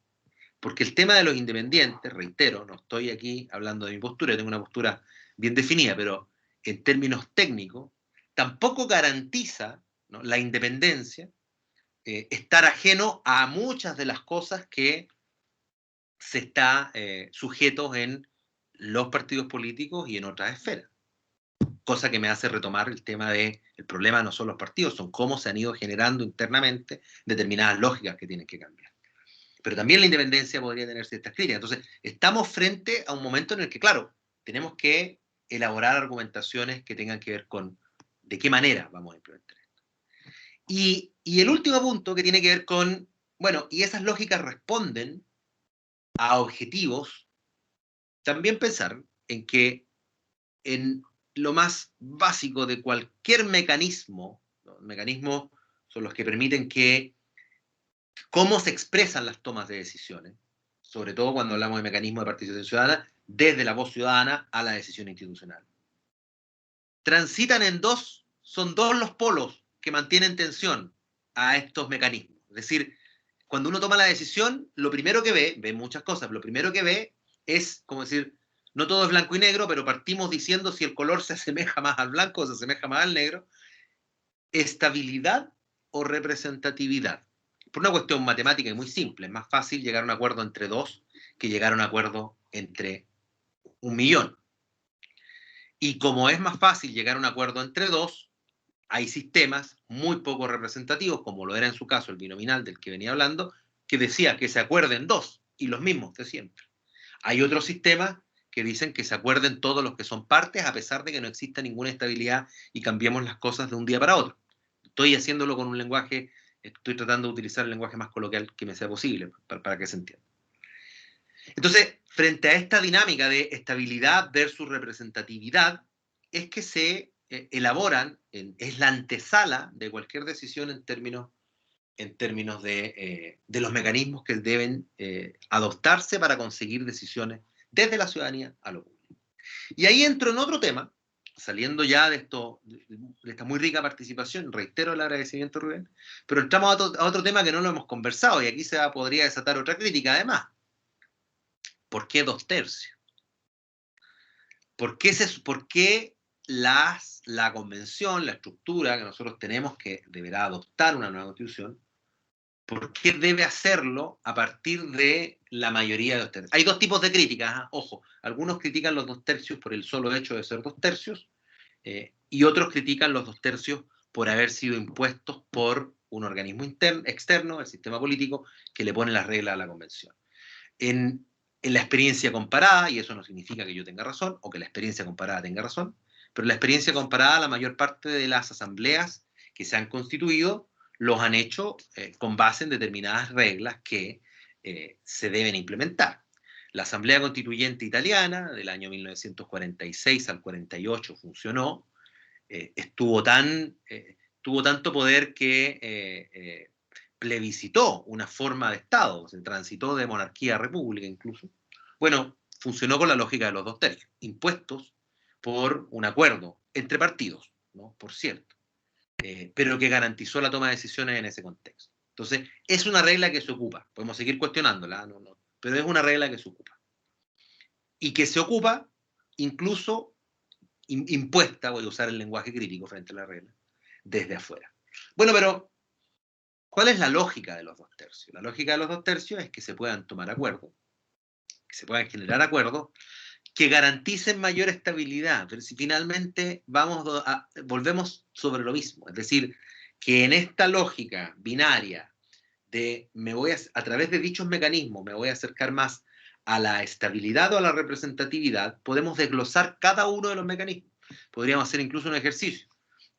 Porque el tema de los independientes, reitero, no estoy aquí hablando de mi postura, yo tengo una postura bien definida, pero en términos técnicos, tampoco garantiza, ¿no?, la independencia, estar ajeno a muchas de las cosas que se está sujetos en los partidos políticos y en otras esferas. Cosa que me hace retomar el tema de el problema no son los partidos, son cómo se han ido generando internamente determinadas lógicas que tienen que cambiar. Pero también la independencia podría tener ciertas críticas. Entonces, estamos frente a un momento en el que, claro, tenemos que elaborar argumentaciones que tengan que ver con de qué manera vamos a implementar esto. Y el último punto que tiene que ver con, bueno, y esas lógicas responden a objetivos, también pensar en que en lo más básico de cualquier mecanismo, ¿no?, mecanismos son los que permiten que cómo se expresan las tomas de decisiones, sobre todo cuando hablamos de mecanismos de participación ciudadana, desde la voz ciudadana a la decisión institucional. Transitan en dos, son dos los polos que mantienen tensión a estos mecanismos. Es decir, cuando uno toma la decisión, lo primero que ve muchas cosas, lo primero que ve es, como decir, no todo es blanco y negro, pero partimos diciendo si el color se asemeja más al blanco o se asemeja más al negro, estabilidad o representatividad. Por una cuestión matemática y muy simple, es más fácil llegar a un acuerdo entre dos que llegar a un acuerdo entre 1.000.000. Y como es más fácil llegar a un acuerdo entre dos, hay sistemas muy poco representativos, como lo era en su caso el binominal del que venía hablando, que decía que se acuerden dos, y los mismos de siempre. Hay otros sistemas que dicen que se acuerden todos los que son partes, a pesar de que no exista ninguna estabilidad y cambiemos las cosas de un día para otro. Estoy haciéndolo con un lenguaje, estoy tratando de utilizar el lenguaje más coloquial que me sea posible, para que se entienda. Entonces, frente a esta dinámica de estabilidad versus representatividad, es que se elaboran, es la antesala de cualquier decisión en términos de los mecanismos que deben adoptarse para conseguir decisiones desde la ciudadanía a lo público. Y ahí entro en otro tema, saliendo ya de esta muy rica participación, reitero el agradecimiento, Rubén, pero entramos a otro tema que no lo hemos conversado, y aquí podría desatar otra crítica además. ¿Por qué 2/3? ¿Por qué la convención, la estructura que nosotros tenemos que deberá adoptar una nueva constitución, por qué debe hacerlo a partir de la mayoría de 2/3? Hay dos tipos de críticas, ¿eh? Ojo, algunos critican los 2/3 por el solo hecho de ser 2/3, y otros critican los 2/3 por haber sido impuestos por un organismo externo, el sistema político, que le pone las reglas a la convención. En la experiencia comparada, y eso no significa que yo tenga razón, o que la experiencia comparada tenga razón, pero en la experiencia comparada, la mayor parte de las asambleas que se han constituido los han hecho con base en determinadas reglas que se deben implementar. La Asamblea Constituyente Italiana, del año 1946 al 48, funcionó, tuvo tanto poder que plebiscitó una forma de Estado, se transitó de monarquía a república incluso. Bueno, funcionó con la lógica de los 2/3, impuestos por un acuerdo entre partidos, ¿no?, por cierto, pero que garantizó la toma de decisiones en ese contexto. Entonces, es una regla que se ocupa, podemos seguir cuestionándola, pero es una regla que se ocupa. Y que se ocupa incluso impuesta, voy a usar el lenguaje crítico frente a la regla, desde afuera. Bueno, pero ¿cuál es la lógica de los 2/3? La lógica de los 2/3 es que se puedan tomar acuerdos, que se puedan generar acuerdos que garanticen mayor estabilidad, pero si finalmente volvemos sobre lo mismo, es decir, que en esta lógica binaria de a través de dichos mecanismos me voy a acercar más a la estabilidad o a la representatividad, podemos desglosar cada uno de los mecanismos. Podríamos hacer incluso un ejercicio.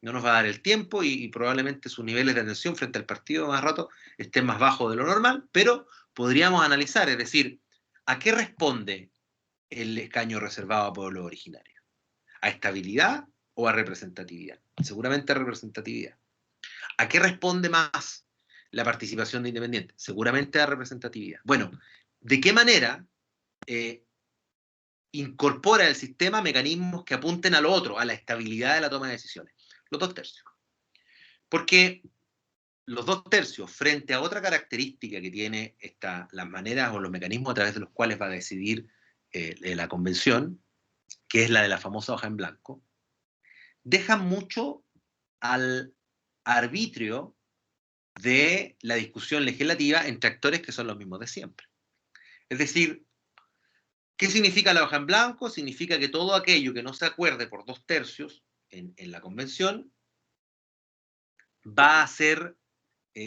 No nos va a dar el tiempo y probablemente sus niveles de atención frente al partido más rato estén más bajos de lo normal, pero podríamos analizar, es decir, ¿A qué responde el escaño reservado a pueblos originarios? ¿A estabilidad o a representatividad? Seguramente a representatividad. ¿A qué responde más la participación de independientes? Seguramente a representatividad. Bueno, ¿de qué manera incorpora el sistema mecanismos que apunten a lo otro, a la estabilidad de la toma de decisiones? Los 2/3. Porque los 2/3, frente a otra característica que tiene las maneras o los mecanismos a través de los cuales va a decidir la convención, que es la de la famosa hoja en blanco, deja mucho al arbitrio de la discusión legislativa entre actores que son los mismos de siempre. Es decir, ¿qué significa la hoja en blanco? Significa que todo aquello que no se acuerde por 2/3 en la convención va a ser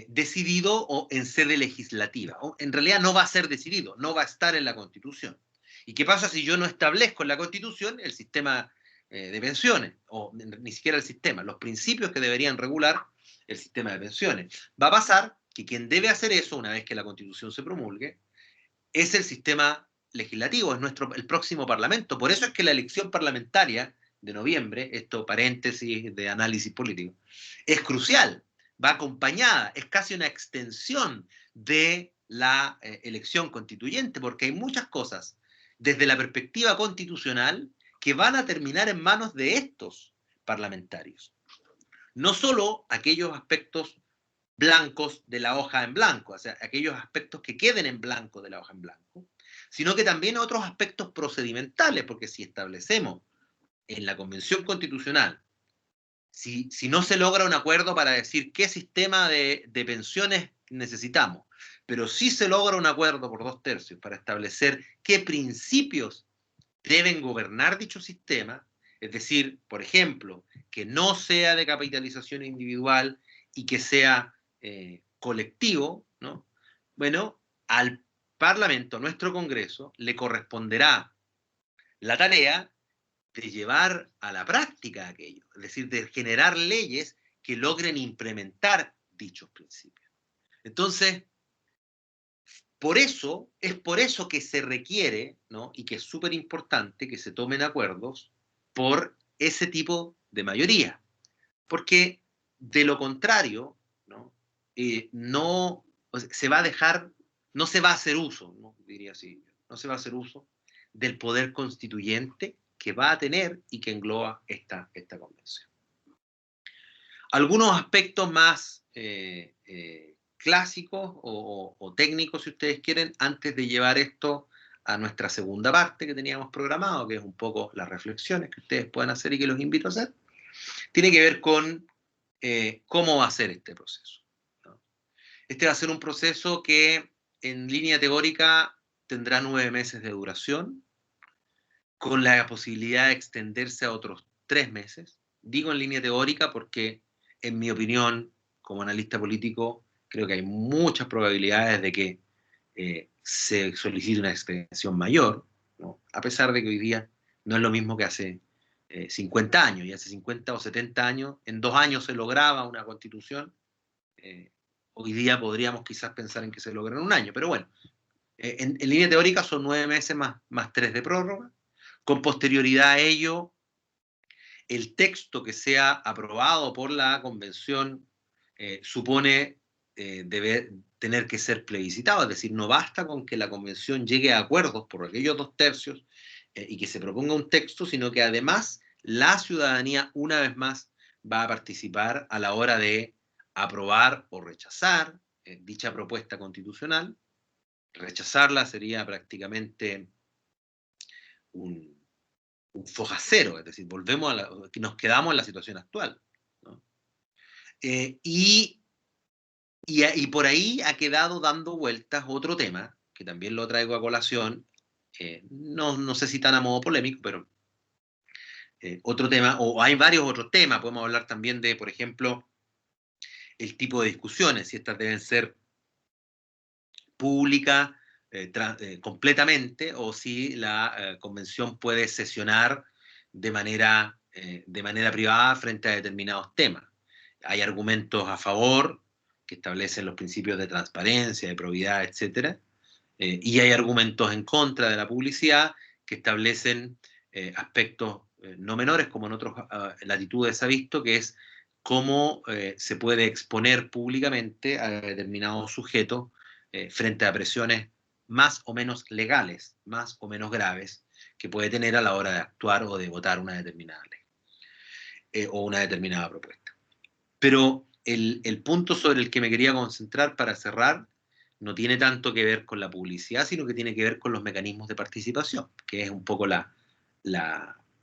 decidido o en sede legislativa. O en realidad no va a ser decidido, no va a estar en la Constitución. ¿Y qué pasa si yo no establezco en la Constitución el sistema de pensiones? O ni siquiera el sistema, los principios que deberían regular el sistema de pensiones. Va a pasar que quien debe hacer eso, una vez que la Constitución se promulgue, es el sistema legislativo, es el próximo Parlamento. Por eso es que la elección parlamentaria de noviembre, esto paréntesis de análisis político, es crucial. Va acompañada, es casi una extensión de la elección constituyente, porque hay muchas cosas desde la perspectiva constitucional que van a terminar en manos de estos parlamentarios. No solo aquellos aspectos blancos de la hoja en blanco, o sea, aquellos aspectos que queden en blanco de la hoja en blanco, sino que también otros aspectos procedimentales, porque si establecemos en la Convención Constitucional, si no se logra un acuerdo para decir qué sistema de pensiones necesitamos, pero sí se logra un acuerdo por 2/3 para establecer qué principios deben gobernar dicho sistema, es decir, por ejemplo, que no sea de capitalización individual y que sea colectivo, ¿no? Bueno, al Parlamento, a nuestro Congreso, le corresponderá la tarea de llevar a la práctica aquello, es decir, de generar leyes que logren implementar dichos principios. Entonces, es por eso que se requiere, ¿no? Y que es súper importante que se tomen acuerdos por ese tipo de mayoría, porque de lo contrario, ¿no? Se va a dejar, no se va a hacer uso, ¿no? Diría así, no se va a hacer uso del poder constituyente que va a tener y que engloba esta convención. Algunos aspectos más clásicos o técnicos, si ustedes quieren, antes de llevar esto a nuestra segunda parte que teníamos programado, que es un poco las reflexiones que ustedes pueden hacer y que los invito a hacer, tiene que ver con cómo va a ser este proceso, ¿no? Este va a ser un proceso que en línea teórica tendrá 9 meses de duración, con la posibilidad de extenderse a otros 3 meses. Digo en línea teórica porque, en mi opinión, como analista político, creo que hay muchas probabilidades de que se solicite una extensión mayor, ¿no? A pesar de que hoy día no es lo mismo que hace 50 años, y hace 50 o 70 años, en 2 años se lograba una constitución, hoy día podríamos quizás pensar en que se logra en 1 año, pero bueno, en línea teórica son 9 meses más 3 de prórroga. Con posterioridad a ello, el texto que sea aprobado por la convención supone debe tener que ser plebiscitado, es decir, no basta con que la convención llegue a acuerdos por aquellos 2/3 y que se proponga un texto, sino que además la ciudadanía una vez más va a participar a la hora de aprobar o rechazar dicha propuesta constitucional. Rechazarla sería prácticamente un foja cero, es decir, nos quedamos en la situación actual, ¿no? Y por ahí ha quedado dando vueltas otro tema, que también lo traigo a colación, no sé si tan a modo polémico, pero otro tema, o hay varios otros temas, podemos hablar también de, por ejemplo, el tipo de discusiones, si estas deben ser públicas completamente, o si la convención puede sesionar de manera privada frente a determinados temas. Hay argumentos a favor que establecen los principios de transparencia, de probidad, etc. Y hay argumentos en contra de la publicidad que establecen aspectos no menores, como en otras latitudes se ha visto, que es cómo se puede exponer públicamente a determinados sujetos frente a presiones más o menos legales, más o menos graves, que puede tener a la hora de actuar o de votar una determinada ley o una determinada propuesta. Pero el punto sobre el que me quería concentrar para cerrar no tiene tanto que ver con la publicidad, sino que tiene que ver con los mecanismos de participación, que es un poco la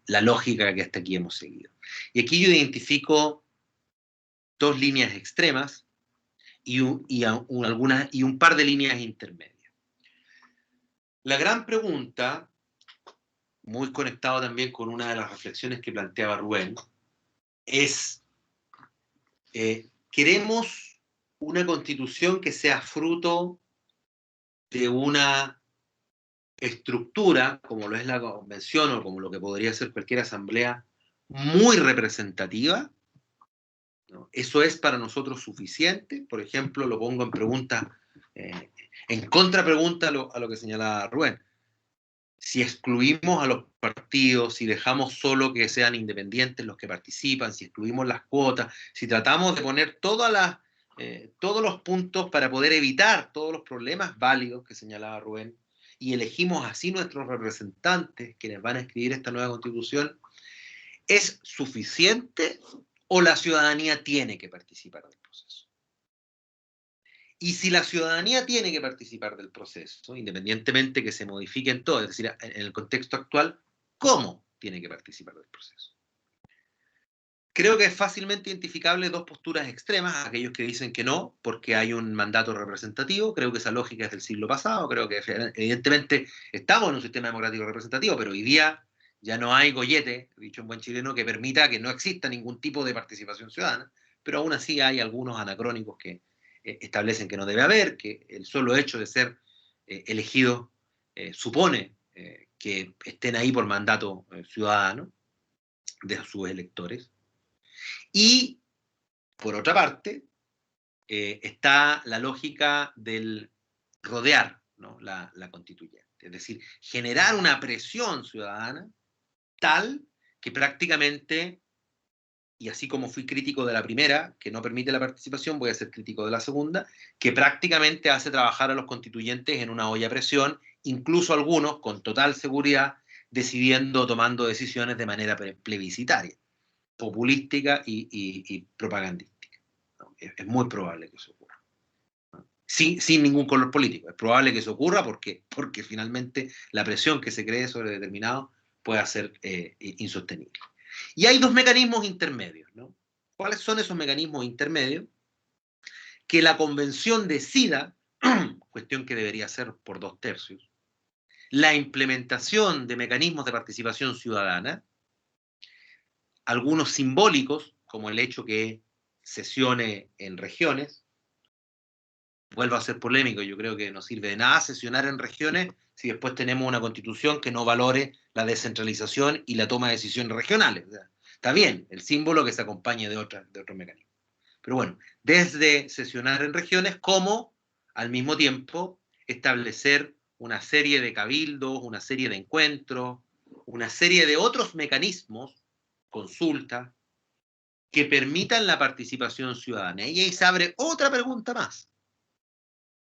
lógica que hasta aquí hemos seguido. Y aquí yo identifico dos líneas extremas y un par de líneas intermedias. La gran pregunta, muy conectado también con una de las reflexiones que planteaba Rubén, es, ¿queremos una constitución que sea fruto de una estructura, como lo es la convención o como lo que podría ser cualquier asamblea, muy representativa? ¿No? ¿Eso es para nosotros suficiente? Por ejemplo, lo pongo en pregunta, en contrapregunta a lo que señalaba Rubén. Si excluimos a los partidos, si dejamos solo que sean independientes los que participan, si excluimos las cuotas, si tratamos de poner todos los puntos para poder evitar todos los problemas válidos que señalaba Rubén, y elegimos así nuestros representantes, quienes van a escribir esta nueva constitución, ¿es suficiente o la ciudadanía tiene que participar del proceso? Y si la ciudadanía tiene que participar del proceso, independientemente que se modifiquen todo, es decir, en el contexto actual, ¿cómo tiene que participar del proceso? Creo que es fácilmente identificable dos posturas extremas, aquellos que dicen que no, porque hay un mandato representativo. Creo que esa lógica es del siglo pasado, creo que evidentemente estamos en un sistema democrático representativo, pero hoy día ya no hay gollete, dicho en buen chileno, que permita que no exista ningún tipo de participación ciudadana, pero aún así hay algunos anacrónicos que establecen que no debe haber, que el solo hecho de ser elegido supone que estén ahí por mandato ciudadano de sus electores. Y, por otra parte, está la lógica del rodear, ¿no? la constituyente. Es decir, generar una presión ciudadana tal que prácticamente, y así como fui crítico de la primera, que no permite la participación, voy a ser crítico de la segunda, que prácticamente hace trabajar a los constituyentes en una olla a presión, incluso algunos, con total seguridad, decidiendo, tomando decisiones de manera plebiscitaria, populística y propagandística. ¿No? Es muy probable que eso ocurra. ¿No? Sin ningún color político. Es probable que eso ocurra porque finalmente la presión que se cree sobre determinado puede ser insostenible. Y hay dos mecanismos intermedios, ¿no? ¿Cuáles son esos mecanismos intermedios? Que la convención decida, cuestión que debería ser por 2/3, la implementación de mecanismos de participación ciudadana, algunos simbólicos, como el hecho que sesione en regiones. Vuelvo a ser polémico, yo creo que no sirve de nada sesionar en regiones si después tenemos una constitución que no valore la descentralización y la toma de decisiones regionales. O sea, está bien, el símbolo que se acompañe de otros mecanismos. Pero bueno, desde sesionar en regiones como, al mismo tiempo, establecer una serie de cabildos, una serie de encuentros, una serie de otros mecanismos, consultas, que permitan la participación ciudadana. Y ahí se abre otra pregunta más.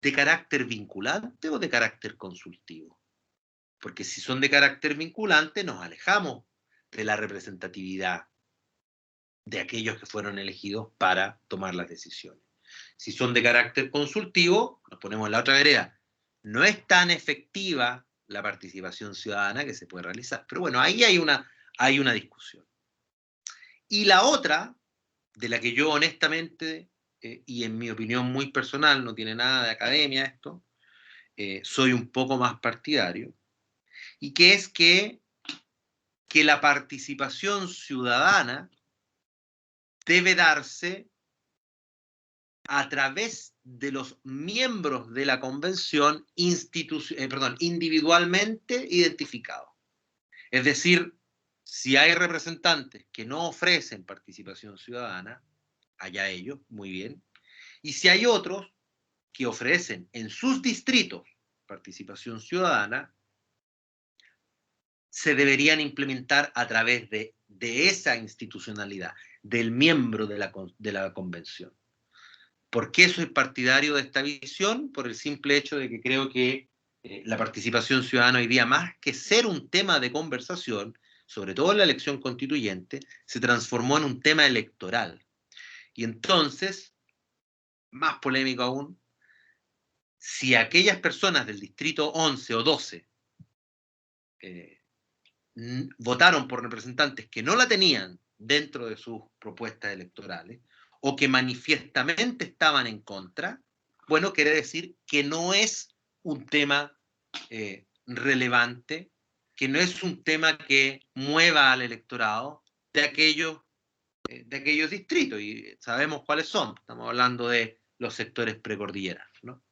¿De carácter vinculante o de carácter consultivo? Porque si son de carácter vinculante, nos alejamos de la representatividad de aquellos que fueron elegidos para tomar las decisiones. Si son de carácter consultivo, nos ponemos en la otra vereda. No es tan efectiva la participación ciudadana que se puede realizar. Pero bueno, ahí hay una discusión. Y la otra, de la que yo honestamente, y en mi opinión muy personal, no tiene nada de academia esto, soy un poco más partidario, y que es que la participación ciudadana debe darse a través de los miembros de la convención individualmente identificados. Es decir, si hay representantes que no ofrecen participación ciudadana, allá ellos, muy bien. Y si hay otros que ofrecen en sus distritos participación ciudadana se deberían implementar a través de esa institucionalidad, del miembro de la convención. ¿Por qué soy partidario de esta visión? Por el simple hecho de que creo que la participación ciudadana hoy día, más que ser un tema de conversación, sobre todo en la elección constituyente, se transformó en un tema electoral. Y entonces, más polémico aún, si aquellas personas del distrito 11 o 12 votaron por representantes que no la tenían dentro de sus propuestas electorales o que manifiestamente estaban en contra, bueno, quiere decir que no es un tema relevante, que no es un tema que mueva al electorado de aquellos distritos, y sabemos cuáles son. Estamos hablando de los sectores precordilleranos, ¿no?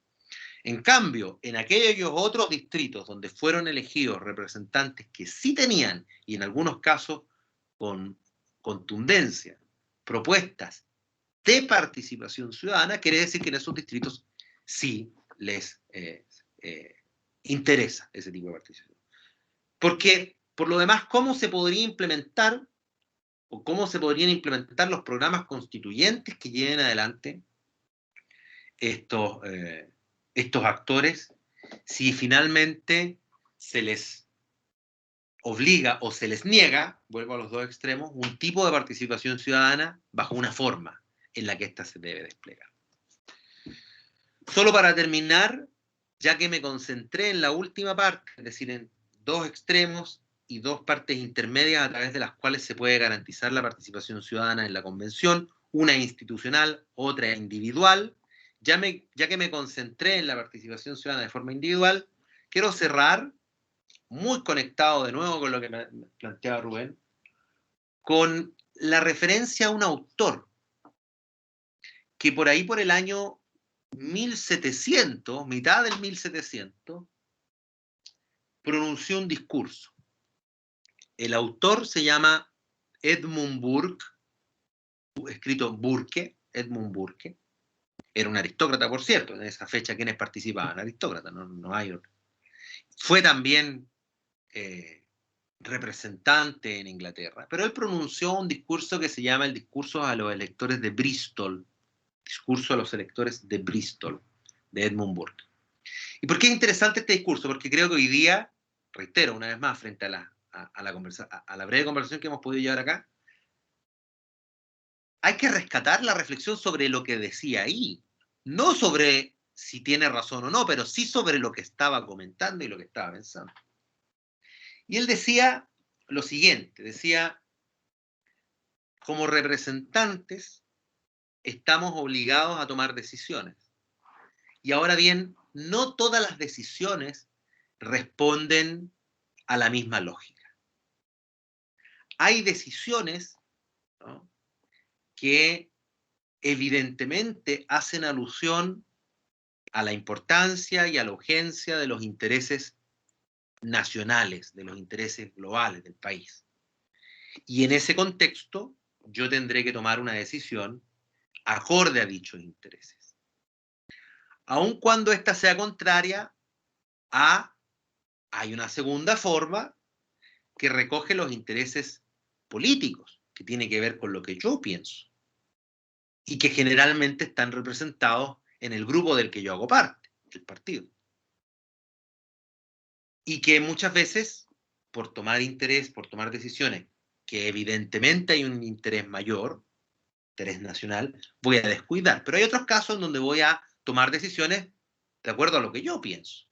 En cambio, en aquellos otros distritos donde fueron elegidos representantes que sí tenían, y en algunos casos con contundencia, propuestas de participación ciudadana, quiere decir que en esos distritos sí les interesa ese tipo de participación. Porque, por lo demás, ¿cómo se podría implementar o cómo se podrían implementar los programas constituyentes que lleven adelante estos actores si finalmente se les obliga o se les niega, vuelvo a los dos extremos, un tipo de participación ciudadana bajo una forma en la que ésta se debe desplegar? Solo para terminar, ya que me concentré en la última parte, es decir, en dos extremos y dos partes intermedias a través de las cuales se puede garantizar la participación ciudadana en la convención, una institucional, otra individual. Ya que me concentré en la participación ciudadana de forma individual, quiero cerrar, muy conectado de nuevo con lo que me planteaba Rubén, con la referencia a un autor que por ahí, por el año 1700, mitad del 1700, pronunció un discurso. El autor se llama Edmund Burke, escrito Burke, Edmund Burke. Era un aristócrata, por cierto, en esa fecha quienes participaban, aristócrata, no hay otro. Fue también representante en Inglaterra, pero él pronunció un discurso que se llama el discurso a los electores de Bristol, discurso a los electores de Bristol, de Edmund Burke. ¿Y por qué es interesante este discurso? Porque creo que hoy día, reitero una vez más, frente a la breve conversación que hemos podido llevar acá, hay que rescatar la reflexión sobre lo que decía ahí, no sobre si tiene razón o no, pero sí sobre lo que estaba comentando y lo que estaba pensando. Y él decía lo siguiente, decía, como representantes estamos obligados a tomar decisiones. Y ahora bien, no todas las decisiones responden a la misma lógica. Hay decisiones, ¿no?, que evidentemente hacen alusión a la importancia y a la urgencia de los intereses nacionales, de los intereses globales del país. Y en ese contexto, yo tendré que tomar una decisión acorde a dichos intereses. Aun cuando ésta sea contraria hay una segunda forma que recoge los intereses políticos, que tiene que ver con lo que yo pienso, y que generalmente están representados en el grupo del que yo hago parte, el partido. Y que muchas veces, por tomar interés, por tomar decisiones, que evidentemente hay un interés mayor, interés nacional, voy a descuidar. Pero hay otros casos en donde voy a tomar decisiones de acuerdo a lo que yo pienso.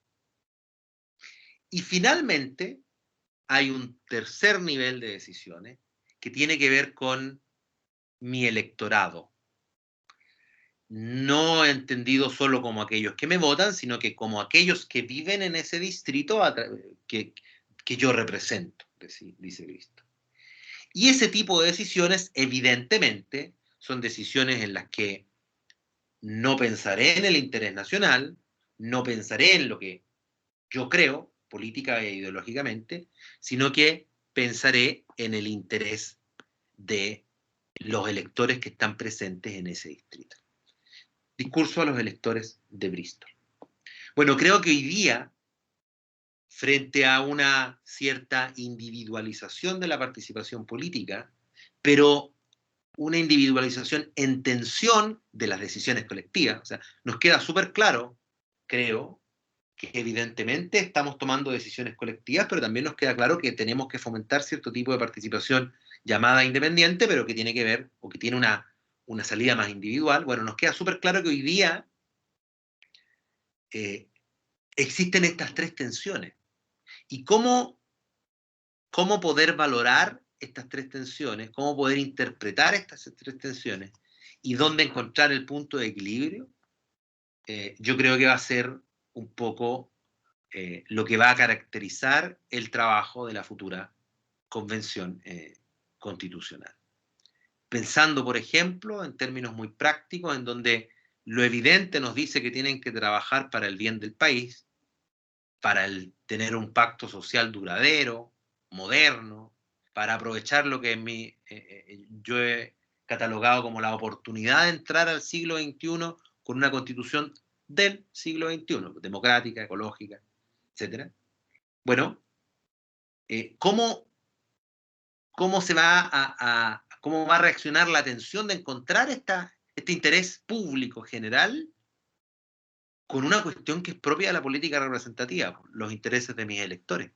Y finalmente, hay un tercer nivel de decisiones que tiene que ver con mi electorado. No entendido solo como aquellos que me votan, sino que como aquellos que viven en ese distrito que yo represento, dice Cristo. Y ese tipo de decisiones, evidentemente, son decisiones en las que no pensaré en el interés nacional, no pensaré en lo que yo creo, política e ideológicamente, sino que pensaré en el interés de los electores que están presentes en ese distrito. Discurso a los electores de Bristol. Bueno, creo que hoy día, frente a una cierta individualización de la participación política, pero una individualización en tensión de las decisiones colectivas. O sea, nos queda súper claro, creo, que evidentemente estamos tomando decisiones colectivas, pero también nos queda claro que tenemos que fomentar cierto tipo de participación llamada independiente, pero que tiene que ver, o que tiene una salida más individual. Bueno, nos queda súper claro que hoy día existen estas tres tensiones. ¿Y cómo poder valorar estas tres tensiones? ¿Cómo poder interpretar estas tres tensiones? ¿Y dónde encontrar el punto de equilibrio? Yo creo que va a ser un poco lo que va a caracterizar el trabajo de la futura convención constitucional. Pensando, por ejemplo, en términos muy prácticos, en donde lo evidente nos dice que tienen que trabajar para el bien del país, para tener un pacto social duradero, moderno, para aprovechar lo que yo he catalogado como la oportunidad de entrar al siglo XXI con una constitución del siglo XXI, democrática, ecológica, etc. Bueno, ¿cómo va a reaccionar la atención de encontrar este interés público general con una cuestión que es propia de la política representativa, los intereses de mis electores,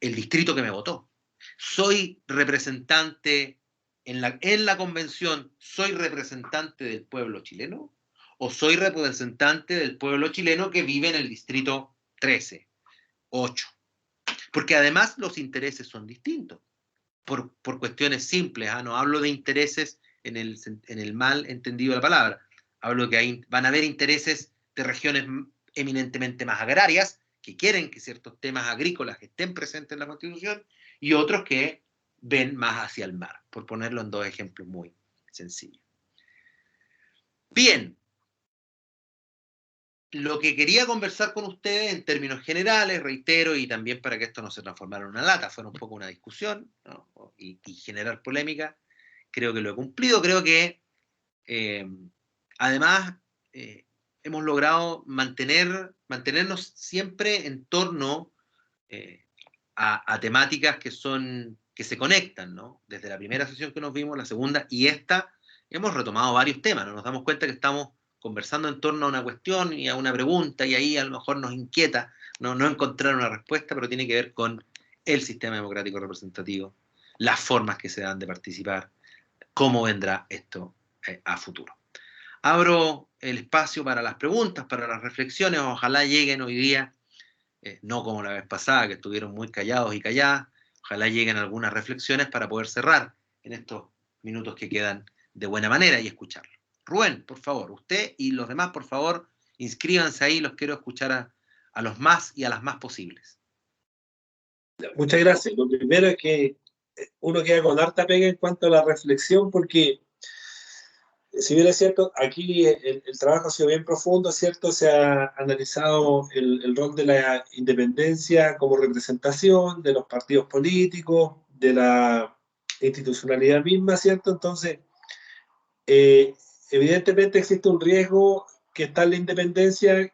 el distrito que me votó? Soy representante en la convención, soy representante del pueblo chileno, o soy representante del pueblo chileno que vive en el distrito 13, 8. Porque además los intereses son distintos, por cuestiones simples. No hablo de intereses en el mal entendido de la palabra, hablo que van a haber intereses de regiones eminentemente más agrarias, que quieren que ciertos temas agrícolas estén presentes en la Constitución, y otros que ven más hacia el mar, por ponerlo en dos ejemplos muy sencillos. Bien, lo que quería conversar con ustedes en términos generales, reitero, y también para que esto no se transformara en una lata, fuera un poco una discusión, ¿no? y generar polémica, creo que lo he cumplido. Creo que además hemos logrado mantenernos siempre en torno a temáticas que se conectan, ¿no? Desde la primera sesión que nos vimos, la segunda y esta, hemos retomado varios temas, ¿no? Nos damos cuenta que estamos conversando en torno a una cuestión y a una pregunta, y ahí a lo mejor nos inquieta no encontrar una respuesta, pero tiene que ver con el sistema democrático representativo, las formas que se dan de participar, cómo vendrá esto a futuro. Abro el espacio para las preguntas, para las reflexiones. Ojalá lleguen hoy día, no como la vez pasada, que estuvieron muy callados y calladas. Ojalá lleguen algunas reflexiones para poder cerrar en estos minutos que quedan de buena manera y escucharlo. Rubén, por favor, usted y los demás, por favor, inscríbanse ahí. Los quiero escuchar a los más y a las más posibles. Muchas gracias. Lo primero es que uno queda con harta pega en cuanto a la reflexión, porque si bien es cierto, aquí el trabajo ha sido bien profundo, ¿cierto? Se ha analizado el rol de la independencia como representación de los partidos políticos, de la institucionalidad misma, ¿cierto? Entonces, evidentemente existe un riesgo que está en la independencia,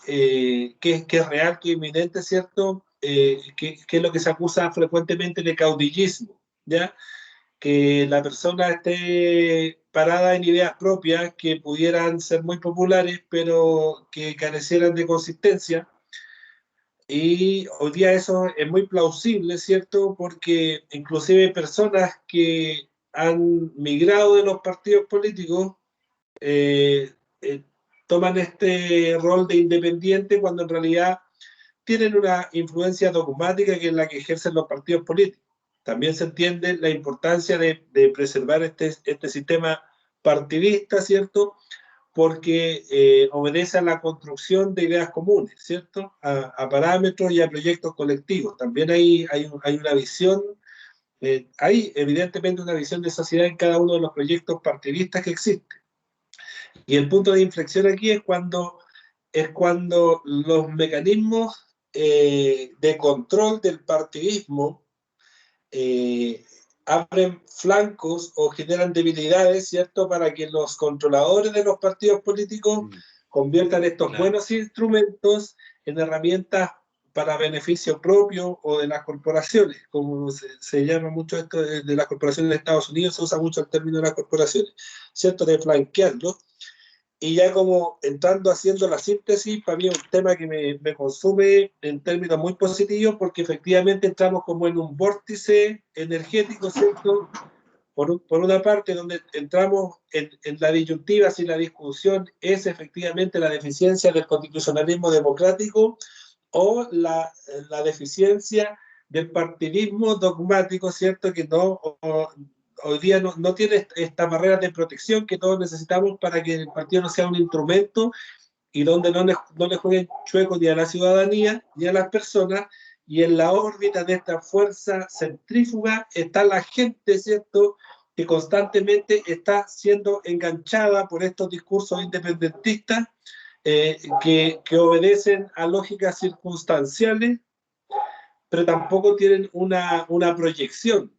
que es real, que es inminente, ¿cierto? Que es lo que se acusa frecuentemente de caudillismo, ¿ya? Que la persona esté parada en ideas propias que pudieran ser muy populares, pero que carecieran de consistencia. Y hoy día eso es muy plausible, ¿cierto? Porque inclusive personas que han migrado de los partidos políticos eh, eh, toman este rol de independiente cuando en realidad tienen una influencia dogmática que es la que ejercen los partidos políticos. También se entiende la importancia de preservar este sistema partidista, ¿cierto? Porque obedece a la construcción de ideas comunes, ¿cierto? A parámetros y a proyectos colectivos. También hay una visión, hay evidentemente una visión de sociedad en cada uno de los proyectos partidistas que existen. Y el punto de inflexión aquí es cuando los mecanismos de control del partidismo abren flancos o generan debilidades, ¿cierto? Para que los controladores de los partidos políticos conviertan estos Claro. buenos instrumentos en herramientas para beneficio propio o de las corporaciones, como se llama mucho esto de las corporaciones en Estados Unidos, se usa mucho el término de las corporaciones, ¿cierto? De flanquearlo. Y ya como entrando, haciendo la síntesis, para mí es un tema que me consume en términos muy positivos, porque efectivamente entramos como en un vórtice energético, ¿cierto? Por una parte, donde entramos en la disyuntiva, si la discusión es efectivamente la deficiencia del constitucionalismo democrático o la deficiencia del partidismo dogmático, ¿cierto? Que no, hoy día no tiene estas barreras de protección que todos necesitamos para que el partido no sea un instrumento y donde no le jueguen chueco ni a la ciudadanía ni a las personas. Y en la órbita de esta fuerza centrífuga está la gente, ¿cierto?, que constantemente está siendo enganchada por estos discursos independentistas que obedecen a lógicas circunstanciales, pero tampoco tienen una proyección.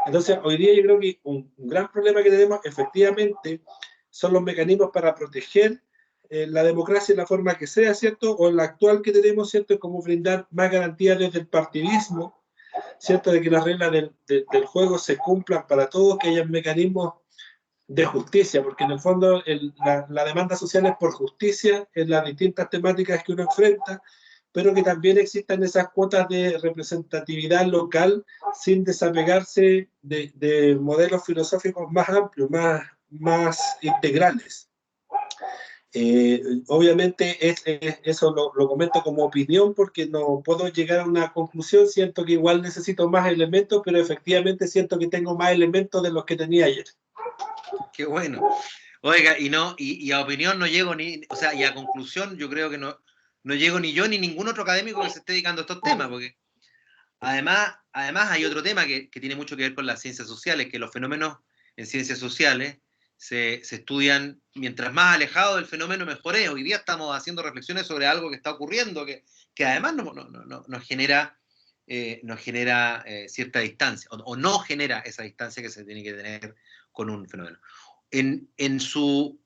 Entonces, hoy día yo creo que un gran problema que tenemos efectivamente son los mecanismos para proteger la democracia en la forma que sea, ¿cierto? O en la actual que tenemos, ¿cierto? Es como brindar más garantías desde el partidismo, ¿cierto? De que las reglas del juego se cumplan para todos, que haya mecanismos de justicia, porque en el fondo la demanda social es por justicia en las distintas temáticas que uno enfrenta, pero que también existan esas cuotas de representatividad local sin desapegarse de modelos filosóficos más amplios, más integrales. Obviamente eso lo comento como opinión porque no puedo llegar a una conclusión, siento que igual necesito más elementos, pero efectivamente siento que tengo más elementos de los que tenía ayer. Qué bueno. Oiga, y a opinión no llego ni, o sea, y a conclusión yo creo que no llego ni yo ni ningún otro académico que se esté dedicando a estos temas, porque además hay otro tema que tiene mucho que ver con las ciencias sociales, que los fenómenos en ciencias sociales se estudian mientras más alejado del fenómeno mejor es. Hoy día estamos haciendo reflexiones sobre algo que está ocurriendo, que además nos genera cierta distancia, o no genera esa distancia que se tiene que tener con un fenómeno. En su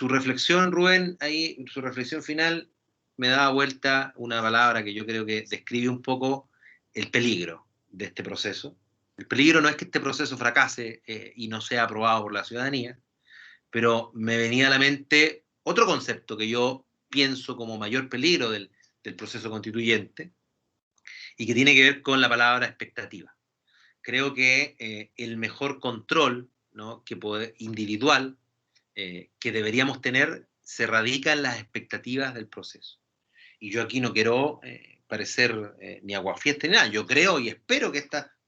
reflexión, Rubén, ahí, en su reflexión final, me da vuelta una palabra que yo creo que describe un poco el peligro de este proceso. El peligro no es que este proceso fracase y no sea aprobado por la ciudadanía, pero me venía a la mente otro concepto que yo pienso como mayor peligro del proceso constituyente y que tiene que ver con la palabra expectativa. Creo que el mejor control, ¿no?, individual que deberíamos tener se radica en las expectativas del proceso. Y yo aquí no quiero parecer ni aguafieste ni nada. Yo creo y espero que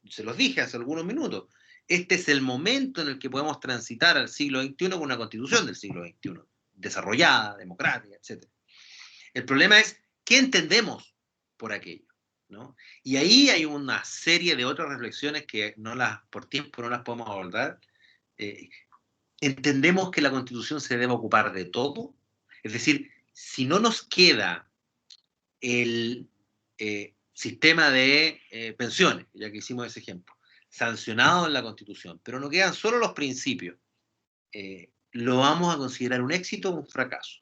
se los dije hace algunos minutos, este es el momento en el que podemos transitar al siglo XXI con una constitución del siglo XXI, desarrollada, democrática, etc. El problema es, ¿qué entendemos por aquello? ¿No? Y ahí hay una serie de otras reflexiones que por tiempo no las podemos abordar. Entendemos que la Constitución se debe ocupar de todo, es decir, si no nos queda el sistema de pensiones, ya que hicimos ese ejemplo, sancionado en la Constitución, pero no quedan solo los principios, lo vamos a considerar un éxito o un fracaso,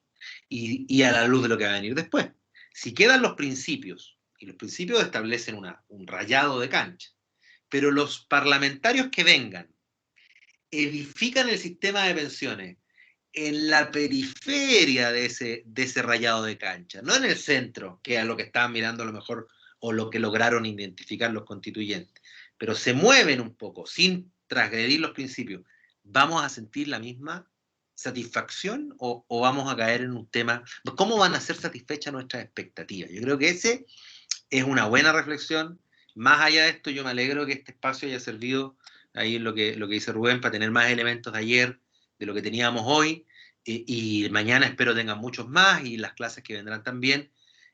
y a la luz de lo que va a venir después. Si quedan los principios, y los principios establecen un rayado de cancha, pero los parlamentarios que vengan edifican el sistema de pensiones en la periferia de ese rayado de cancha, no en el centro, que es a lo que estaban mirando a lo mejor o lo que lograron identificar los constituyentes, pero se mueven un poco sin transgredir los principios. ¿Vamos a sentir la misma satisfacción o vamos a caer en un tema? ¿Cómo van a ser satisfechas nuestras expectativas? Yo creo que ese es una buena reflexión. Más allá de esto, yo me alegro que este espacio haya servido, ahí lo que dice Rubén, para tener más elementos de ayer, de lo que teníamos hoy, y mañana espero tengan muchos más, y las clases que vendrán también.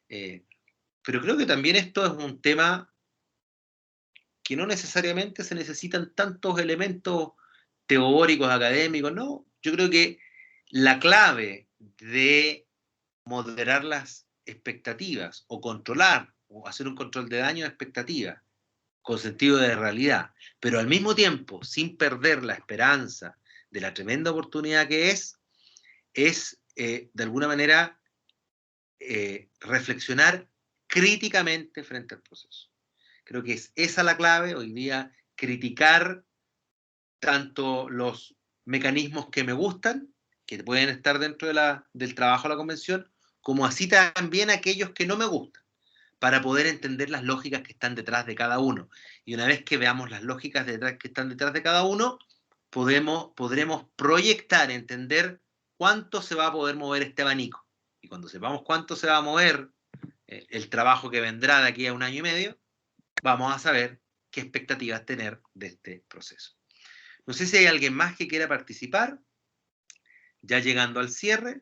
Pero creo que también esto es un tema que no necesariamente se necesitan tantos elementos teóricos, académicos, no. Yo creo que la clave de moderar las expectativas o controlar o hacer un control de daño de expectativas con sentido de realidad, pero al mismo tiempo sin perder la esperanza de la tremenda oportunidad que es de alguna manera, reflexionar críticamente frente al proceso. Creo que es esa la clave hoy día, criticar tanto los mecanismos que me gustan, que pueden estar dentro del trabajo de la convención, como así también aquellos que no me gustan, para poder entender las lógicas que están detrás de cada uno. Y una vez que veamos las lógicas que están detrás de cada uno, podremos proyectar, entender cuánto se va a poder mover este abanico. Y cuando sepamos cuánto se va a mover el trabajo que vendrá de aquí a 1 año y medio, vamos a saber qué expectativas tener de este proceso. No sé si hay alguien más que quiera participar, ya llegando al cierre,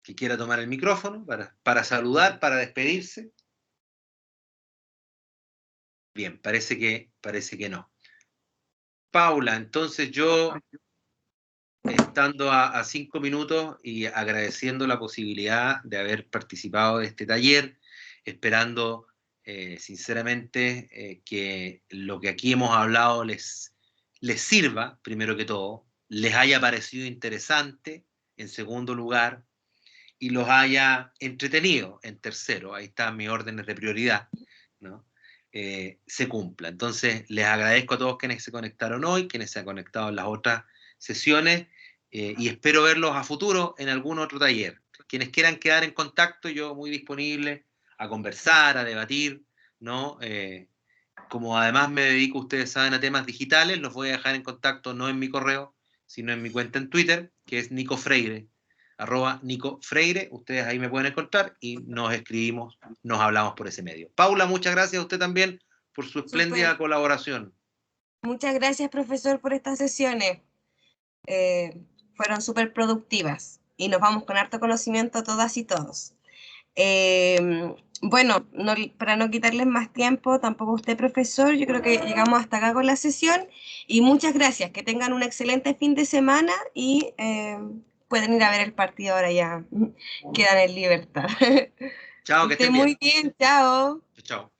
que quiera tomar el micrófono para saludar, para despedirse. Bien, parece que no. Paula, entonces yo, estando a 5 minutos y agradeciendo la posibilidad de haber participado de este taller, esperando sinceramente que lo que aquí hemos hablado les sirva, primero que todo, les haya parecido interesante, en segundo lugar, y los haya entretenido, en tercero. Ahí están mis órdenes de prioridad, ¿no? Se cumpla. Entonces, les agradezco a todos quienes se conectaron hoy, quienes se han conectado en las otras sesiones, y espero verlos a futuro en algún otro taller. Quienes quieran quedar en contacto, yo muy disponible a conversar, a debatir, ¿no? Como además me dedico, ustedes saben, a temas digitales, los voy a dejar en contacto no en mi correo, sino en mi cuenta en Twitter, que es Nico Freire, @Nico Freire. Ustedes ahí me pueden encontrar y nos escribimos, nos hablamos por ese medio. Paula, muchas gracias a usted también por su espléndida colaboración. Muchas gracias, profesor, por estas sesiones. Fueron súper productivas y nos vamos con harto conocimiento todas y todos. Bueno, para no quitarles más tiempo, tampoco usted, profesor, yo creo que llegamos hasta acá con la sesión y muchas gracias, que tengan un excelente fin de semana y pueden ir a ver el partido ahora ya, quedan en libertad. Chao, que estén muy bien, chao. Chao.